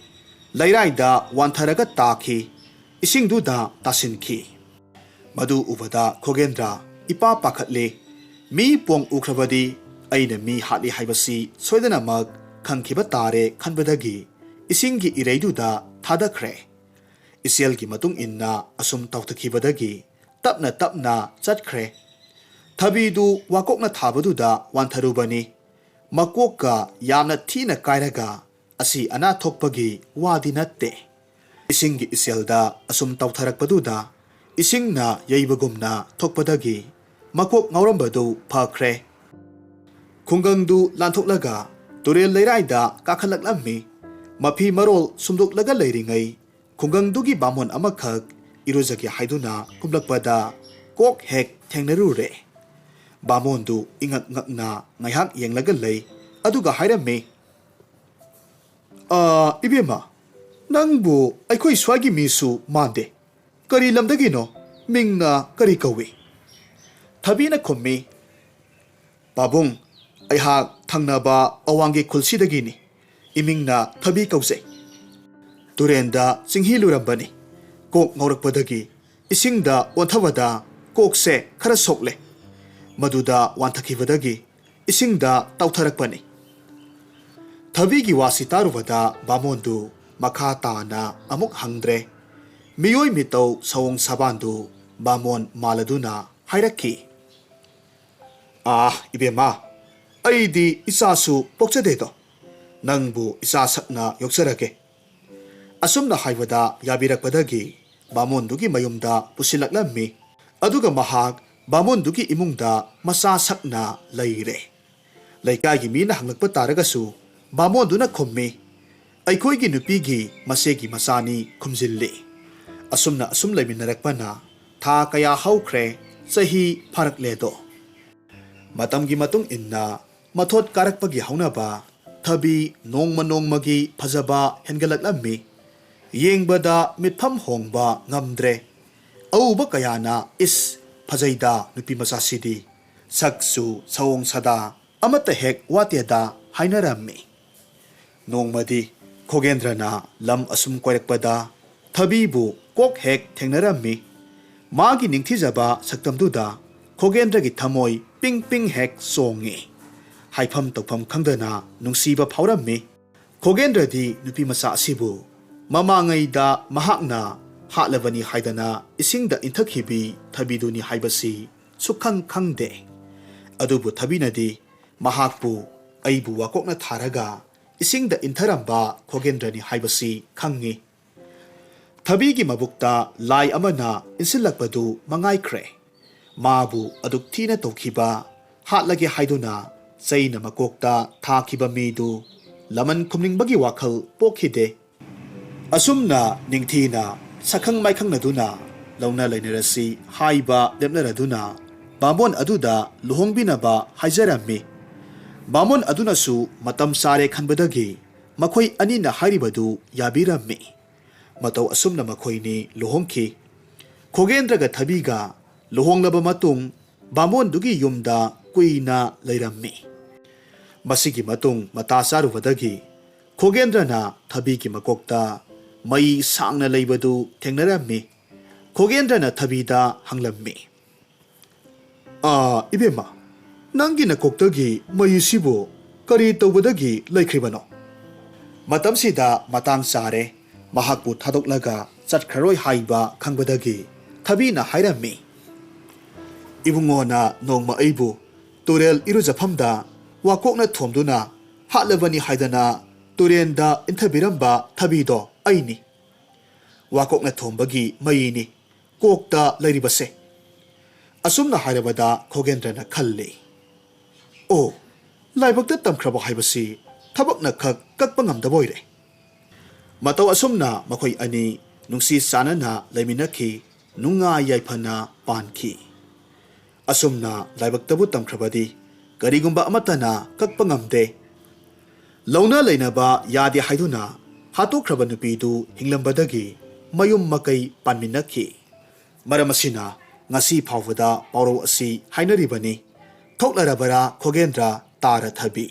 ꯂꯩꯔꯥꯏꯗ ꯋꯥꯟꯊꯔꯒ ꯇꯥꯈꯤ ꯏꯁꯤꯡꯗꯨꯗ ꯇꯥꯁꯤꯟꯈꯤ ꯃꯗꯨ ꯎꯕꯗ ꯈꯣꯒꯦꯟꯗ꯭ꯔ ꯏꯄꯥ ꯄꯥꯈꯠꯂꯦ ꯃꯤ ꯄꯣꯡ ꯎꯈ꯭ꯔꯕꯗꯤ ꯑꯩꯅ ꯃꯤ ꯍꯥꯠꯂꯤ ꯍꯥꯏꯕꯁꯤ ꯁꯣꯏꯗꯅꯃꯛ ꯈꯪꯈꯤꯕ ꯇꯥꯔꯦ ꯈꯟꯕꯗꯒꯤ ꯏꯁꯤꯡꯒꯤ ꯏꯔꯩꯗꯨꯗ ꯊꯥꯗꯈ꯭ꯔꯦ ꯏꯆꯦꯜꯒꯤ ꯃꯇꯨꯡ ꯏꯟꯅ ꯑꯁꯨꯝ ꯇꯧꯊꯈꯤꯕꯗꯒꯤ ꯇꯞꯅ ꯇꯞꯅ ꯆꯠꯈ꯭ꯔꯦ ꯊꯕꯤꯗꯨ ꯋꯥꯀꯣꯛꯅ ꯊꯥꯕꯗꯨꯗ ꯋꯥꯟꯊꯔꯨꯕꯅꯤ ꯃꯀꯣꯛꯀ ꯌꯥꯝꯅ ꯊꯤꯅ ꯀꯥꯏꯔꯒ ꯑꯁꯤ ꯑꯅꯥ ꯊꯣꯛꯄꯒꯤ ꯋꯥꯗꯤ ꯅꯠꯇꯦ ꯏꯁꯤꯡꯒꯤ ꯏꯆꯦꯜꯗ ꯑꯁꯨꯝ ꯇꯧꯊꯔꯛꯄꯗꯨꯗ ꯏꯁꯤꯡꯅ ꯌꯩꯕꯒꯨꯝꯅ ꯊꯣꯛꯄꯗꯒꯤ ꯃꯀꯣꯛ ꯉꯥꯎꯔꯝꯕꯗꯨ ꯐꯈ꯭ꯔꯦ ꯈꯨꯡꯒꯪꯗꯨ ꯂꯥꯟꯊꯣꯛꯂꯒ ꯇꯨꯔꯦꯜ ꯂꯩꯔꯥꯏꯗ ꯀꯥꯈꯠꯂꯛꯂꯝꯃꯤ ꯃꯐꯤ ꯃꯔꯣꯜ ꯁꯨꯝꯗꯣꯛꯂꯒ ꯂꯩꯔꯤꯉꯩ ꯈꯨꯡꯒꯪꯗꯨꯒꯤ ꯕꯥꯃꯣꯟ ꯑꯃꯈꯛ ꯏꯔꯨꯖꯒꯦ ꯍꯥꯏꯗꯨꯅ ꯀꯨꯝꯂꯛꯄꯗ ꯀꯣꯛ ꯍꯦꯛ ꯊꯦꯡꯅꯔꯨꯔꯦ ꯕꯥꯃꯣꯟꯗꯨ ꯏꯉꯛ ꯉꯛꯅ ꯉꯥꯏꯍꯥꯛ ꯌꯦꯡꯂꯒ ꯂꯩ ꯑꯗꯨꯒ ꯍꯥꯏꯔꯝꯃꯤ ꯏꯕꯦꯝꯃ ꯅꯪꯕꯨ ꯑꯩꯈꯣꯏ ꯁ꯭ꯋꯥꯏꯒꯤ ꯃꯤꯁꯨ ꯃꯥꯟꯗꯦ ꯀꯔꯤ ꯂꯝꯗꯒꯤꯅꯣ ꯃꯤꯡꯅ ꯀꯔꯤ ꯀꯧꯏ ꯊꯕꯤꯅ ꯈꯨꯝꯃꯤ ꯄꯥꯕꯨꯡ ꯑꯩꯍꯥꯛ ꯊꯪꯅꯕ ꯑꯋꯥꯡꯒꯤ ꯈꯨꯜꯁꯤꯗꯒꯤꯅꯤ ꯏꯃꯤꯡꯅ ꯊꯕꯤ ꯀꯧꯖꯩ ꯇꯨꯔꯦꯟꯗ ꯆꯤꯡꯍꯤꯂꯨꯔꯝꯕꯅꯤ ꯀꯣꯛ ꯉꯧꯔꯛꯄꯗꯒꯤ ꯏꯁꯤꯡꯗ ꯑꯣꯟꯊꯕꯗ ꯀꯣꯛꯁꯦ ꯈꯔ ꯁꯣꯛꯂꯦ ꯃꯗꯨꯗ ꯋꯥꯟꯊꯈꯤꯕꯗꯒꯤ ꯏꯁꯤꯡꯗ ꯇꯥꯎꯊꯔꯛꯄꯅꯤ ꯊꯕꯤꯒꯤ ꯋꯥꯁꯤ ꯇꯥꯔꯨꯕꯗ ꯕꯥꯃꯣꯟꯗꯨ ꯃꯈꯥ ꯇꯥꯅ ꯑꯃꯨꯛ ꯍꯪꯗ꯭ꯔꯦ ꯃꯤꯑꯣꯏ ꯃꯤꯇꯧ ꯁꯑꯣꯡ ꯁꯥꯕꯥꯟꯗꯨ ꯕꯥꯃꯣꯟ ꯃꯥꯜꯂꯗꯨꯅ ꯍꯥꯏꯔꯛꯈꯤ ꯏꯕꯦꯝꯃ ꯑꯩꯗꯤ ꯏꯆꯥꯁꯨ ꯄꯣꯛꯆꯗꯦꯗꯣ ꯅꯪꯕꯨ ꯏꯆꯥ ꯁꯛꯅ ꯌꯣꯛꯆꯔꯒꯦ ꯑꯁꯨꯝꯅ ꯍꯥꯏꯕꯗ ꯌꯥꯕꯤꯔꯛꯄꯗꯒꯤ ꯕꯥꯃꯣꯟꯗꯨꯒꯤ ꯃꯌꯨꯝꯗ ꯄꯨꯁꯤꯜꯂꯛꯂꯝꯃꯤ ꯑꯗꯨꯒ ꯃꯍꯥꯛ ꯕꯥꯃꯣꯟꯗꯨꯒꯤ ꯏꯃꯨꯡꯗ ꯃꯆꯥ ꯁꯛꯅ ꯂꯩꯔꯦ ꯂꯩꯀꯥꯏꯒꯤ ꯃꯤꯅ ꯍꯪꯂꯛꯄ ꯇꯥꯔꯒꯁꯨ ꯕꯥꯃꯣꯟꯗꯨꯅ ꯈꯨꯝꯃꯤ ꯑꯩꯈꯣꯏꯒꯤ ꯅꯨꯄꯤꯒꯤ ꯃꯆꯦꯒꯤ ꯃꯆꯥꯅꯤ ꯈꯨꯝꯖꯤꯜꯂꯤ ꯑꯁꯨꯝ ꯂꯩꯃꯤꯟꯅꯔꯛꯄꯅ ꯊꯥ ꯀꯌꯥ ꯍꯧꯈ꯭ꯔꯦ ꯆꯍꯤ ꯐꯥꯔꯛꯂꯦꯗꯣ ꯃꯇꯝꯒꯤ ꯃꯇꯨꯡ ꯏꯟꯅ ꯃꯊꯣꯠ ꯀꯥꯔꯛꯄꯒꯤ ꯍꯧꯅꯕ ꯊꯕꯤ ꯅꯣꯡꯃ ꯅꯣꯡꯃꯒꯤ ꯐꯖꯕ ꯍꯦꯟꯒꯠꯂꯛꯂꯝꯃꯤ ꯌꯦꯡꯕꯗ ꯃꯤꯠꯐꯝ ꯍꯣꯡꯕ ꯉꯝꯗ꯭ꯔꯦ ꯑꯎꯕ ꯀꯌꯥꯅ ꯐꯖꯩꯗ ꯅꯨꯄꯤ ꯃꯆꯥꯁꯤꯗꯤ ꯁꯛꯁꯨ ꯁꯑꯣꯡ ꯁꯥꯗꯥ ꯑꯃꯠꯇ ꯍꯦꯛ ꯋꯥꯠꯇꯦꯗ ꯍꯥꯏꯅꯔꯝꯃꯤ ꯅꯣꯡꯃꯗꯤ ꯈꯣꯒꯦꯟꯗ꯭ꯔꯅ ꯂꯝ ꯑꯁꯨꯝ ꯀꯣꯏꯔꯛꯄꯗ ꯊꯕꯤꯕꯨ ꯀꯣꯛ ꯍꯦꯛ ꯊꯦꯡꯅꯔꯝꯃꯤ ꯃꯥꯒꯤ ꯅꯤꯡꯊꯤꯖꯕ ꯁꯛꯇꯝꯗꯨꯗ ꯈꯣꯒꯦꯟꯗ꯭ꯔꯒꯤ ꯊꯃꯣꯏ ꯄꯤꯡ ꯄꯤꯡ ꯍꯦꯛ ꯆꯣꯡꯉꯤ ꯍꯥꯏꯐꯝ ꯇꯧꯐꯝ ꯈꯪꯗꯅ ꯅꯨꯡꯁꯤꯕ ꯐꯥꯎꯔꯝꯃꯤ ꯈꯣꯒꯦꯟꯗ꯭ꯔꯗꯤ ꯅꯨꯄꯤ ꯃꯆꯥ ꯑꯁꯤꯕꯨ ꯃꯃꯥꯡꯉꯩꯗ ꯃꯍꯥꯛꯅ ꯍꯥꯠꯂꯕꯅꯤ ꯍꯥꯏꯗꯅ ꯏꯁꯤꯡꯗ ꯏꯟꯊꯈꯤꯕꯤ ꯊꯕꯤꯗꯨꯅꯤ ꯍꯥꯏꯕꯁꯤ ꯁꯨꯛꯈꯪ ꯈꯪꯗꯦ ꯑꯗꯨꯕꯨ ꯊꯕꯤꯅꯗꯤ ꯃꯍꯥꯛꯄꯨ ꯑꯩꯕꯨ ꯋꯥꯀꯣꯛꯅ ꯊꯥꯔꯒ ꯏꯁꯤꯡꯗ ꯏꯟꯊꯔꯝꯕ ꯈꯣꯒꯦꯟꯗ꯭ꯔꯅꯤ ꯍꯥꯏꯕꯁꯤ ꯈꯪꯉꯤ ꯊꯕꯤꯒꯤ ꯃꯕꯨꯛꯇ ꯂꯥꯏ ꯑꯃꯅ ꯏꯟꯁꯤꯜꯂꯛꯄꯗꯨ ꯃꯉꯥꯏꯈ꯭ꯔꯦ ꯃꯥꯕꯨ ꯑꯗꯨꯛ ꯊꯤꯅ ꯇꯧꯈꯤꯕ ꯍꯥꯠꯂꯒꯦ ꯍꯥꯏꯗꯨꯅ ꯆꯩꯅ ꯃꯀꯣꯛꯇ ꯊꯥꯈꯤꯕ ꯃꯤꯗꯨ ꯂꯃꯟ ꯈꯨꯝꯅꯤꯡꯕꯒꯤ ꯋꯥꯈꯜ ꯄꯣꯛꯈꯤꯗꯦ ꯑꯁꯨꯝꯅ ꯅꯤꯡꯊꯤꯅ ꯁꯛꯈꯪ ꯃꯥꯏꯈꯪꯅꯗꯨꯅ ꯂꯧꯅ ꯂꯩꯅꯔꯁꯤ ꯍꯥꯏꯕ ꯂꯦꯞꯅꯔꯗꯨꯅ ꯕꯥꯃꯣꯟ ꯑꯗꯨꯗ ꯂꯨꯍꯣꯡꯕꯤꯅꯕ ꯍꯥꯏꯖꯔꯝꯃꯤ ꯕꯥꯃꯣꯟ ꯑꯗꯨꯅꯁꯨ ꯃꯇꯝ ꯆꯥꯔꯦ ꯈꯟꯕꯗꯒꯤ ꯃꯈꯣꯏ ꯑꯅꯤꯅ ꯍꯥꯏꯔꯤꯕꯗꯨ ꯌꯥꯕꯤꯔꯝꯃꯤ ꯃꯇꯧ ꯑꯁꯨꯝꯅ ꯃꯈꯣꯏꯅꯤ ꯂꯨꯍꯣꯡꯈꯤ ꯈꯣꯒꯦꯟꯗ꯭ꯔꯒ ꯊꯕꯤꯒ ꯂꯨꯍꯣꯡꯂꯕ ꯃꯇꯨꯡ ꯕꯥꯃꯣꯟꯗꯨꯒꯤ ꯌꯨꯝꯗ ꯀꯨꯏꯅ ꯂꯩꯔꯝꯃꯤ ꯃꯁꯤꯒꯤ ꯃꯇꯨꯡ ꯃꯇꯥ ꯆꯥꯔꯨꯕꯗꯒꯤ ꯈꯣꯒꯦꯟꯗ꯭ꯔꯅ ꯊꯕꯤꯒꯤ ꯃꯀꯣꯛꯇ ꯃꯩ ꯁꯥꯡꯅ ꯂꯩꯕꯗꯨ ꯊꯦꯡꯅꯔꯝꯃꯤ ꯈꯣꯒꯦꯟꯗ꯭ꯔꯅ ꯊꯕꯤꯗ ꯍꯪꯂꯝꯃꯤ ꯏꯕꯦꯝꯃ ꯅꯪꯒꯤ ꯅꯀꯣꯛꯇꯒꯤ ꯃꯩꯁꯤꯕꯨ ꯀꯔꯤ ꯇꯧꯕꯗꯒꯤ ꯂꯩꯈ꯭ꯔꯤꯕꯅꯣ ꯃꯇꯝꯁꯤꯗ ꯃꯇꯥꯡ ꯆꯥꯔꯦ ꯃꯍꯥꯛꯄꯨ ꯊꯥꯗꯣꯛꯂꯒ ꯆꯠꯈ꯭ꯔꯔꯣꯏ ꯍꯥꯏꯕ ꯈꯪꯕꯗꯒꯤ ꯊꯕꯤꯅ ꯍꯥꯏꯔꯝꯃꯤ ꯏꯕꯨꯡꯉꯣꯅ ꯅꯣꯡꯃ ꯑꯩꯕꯨ ꯇꯨꯔꯦꯜ ꯏꯔꯨꯖꯐꯝꯗ ꯋꯥꯀꯣꯛꯅ ꯊꯣꯝꯗꯨꯅ ꯍꯥꯠꯂꯕꯅꯤ ꯍꯥꯏꯗꯅ ꯇꯨꯔꯦꯟꯗ ꯏꯟꯊꯕꯤꯔꯝꯕ ꯊꯕꯤꯗꯣ ꯑꯩꯅꯤ ꯋꯥꯀꯣꯛꯅ ꯊꯣꯝꯕꯒꯤ ꯃꯩꯅꯤ ꯀꯣꯛꯇ ꯂꯩꯔꯤꯕꯁꯦ ꯑꯁꯨꯝꯅ ꯍꯥꯏꯔꯕꯗ ꯈꯣꯒꯦꯟꯗ꯭ꯔꯅ ꯈꯜꯂꯤ ꯑꯣ ꯂꯥꯏꯕꯛꯇ ꯇꯝꯈ꯭ꯔꯕ ꯍꯥꯏꯕꯁꯤ ꯊꯕꯛꯅ ꯈꯛ ꯀꯛꯄ ꯉꯝꯗꯕ ꯑꯣꯏꯔꯦ ꯃꯇꯧ ꯑꯁꯨꯝꯅ ꯃꯈꯣꯏ ꯑꯅꯤ ꯅꯨꯡꯁꯤ ꯆꯥꯟꯅꯅ ꯂꯩꯃꯤꯟꯅꯈꯤ ꯅꯨꯡꯉꯥꯏ ꯌꯥꯏꯐꯅ ꯄꯥꯟꯈꯤ ꯑꯁꯨꯝꯅ ꯂꯥꯏꯕꯛꯇꯕꯨ ꯇꯝꯈ꯭ꯔꯕꯗꯤ ꯀꯔꯤꯒꯨꯝꯕ ꯑꯃꯠꯇꯅ ꯀꯛꯄ ꯉꯝꯗꯦ ꯂꯧꯅ ꯂꯩꯅꯕ ꯌꯥꯗꯦ ꯍꯥꯏꯗꯨꯅ ꯍꯥꯠꯇꯣꯛꯈ꯭ꯔꯕ ꯅꯨꯄꯤꯗꯨ ꯍꯤꯡꯂꯝꯕꯗꯒꯤ ꯃꯌꯨꯝ ꯃꯀꯩ ꯄꯥꯟꯃꯤꯟꯅꯈꯤ ꯃꯔꯝ ꯑꯁꯤꯅ ꯉꯁꯤ ꯐꯥꯎꯕꯗ ꯄꯥꯎꯔꯧ ꯑꯁꯤ ꯍꯥꯏꯅꯔꯤꯕꯅꯤ ꯊꯣꯛꯂꯔꯕꯔꯥ ꯈꯣꯒꯦꯟꯗ꯭ꯔ ꯇꯥꯔ ꯊꯕꯤ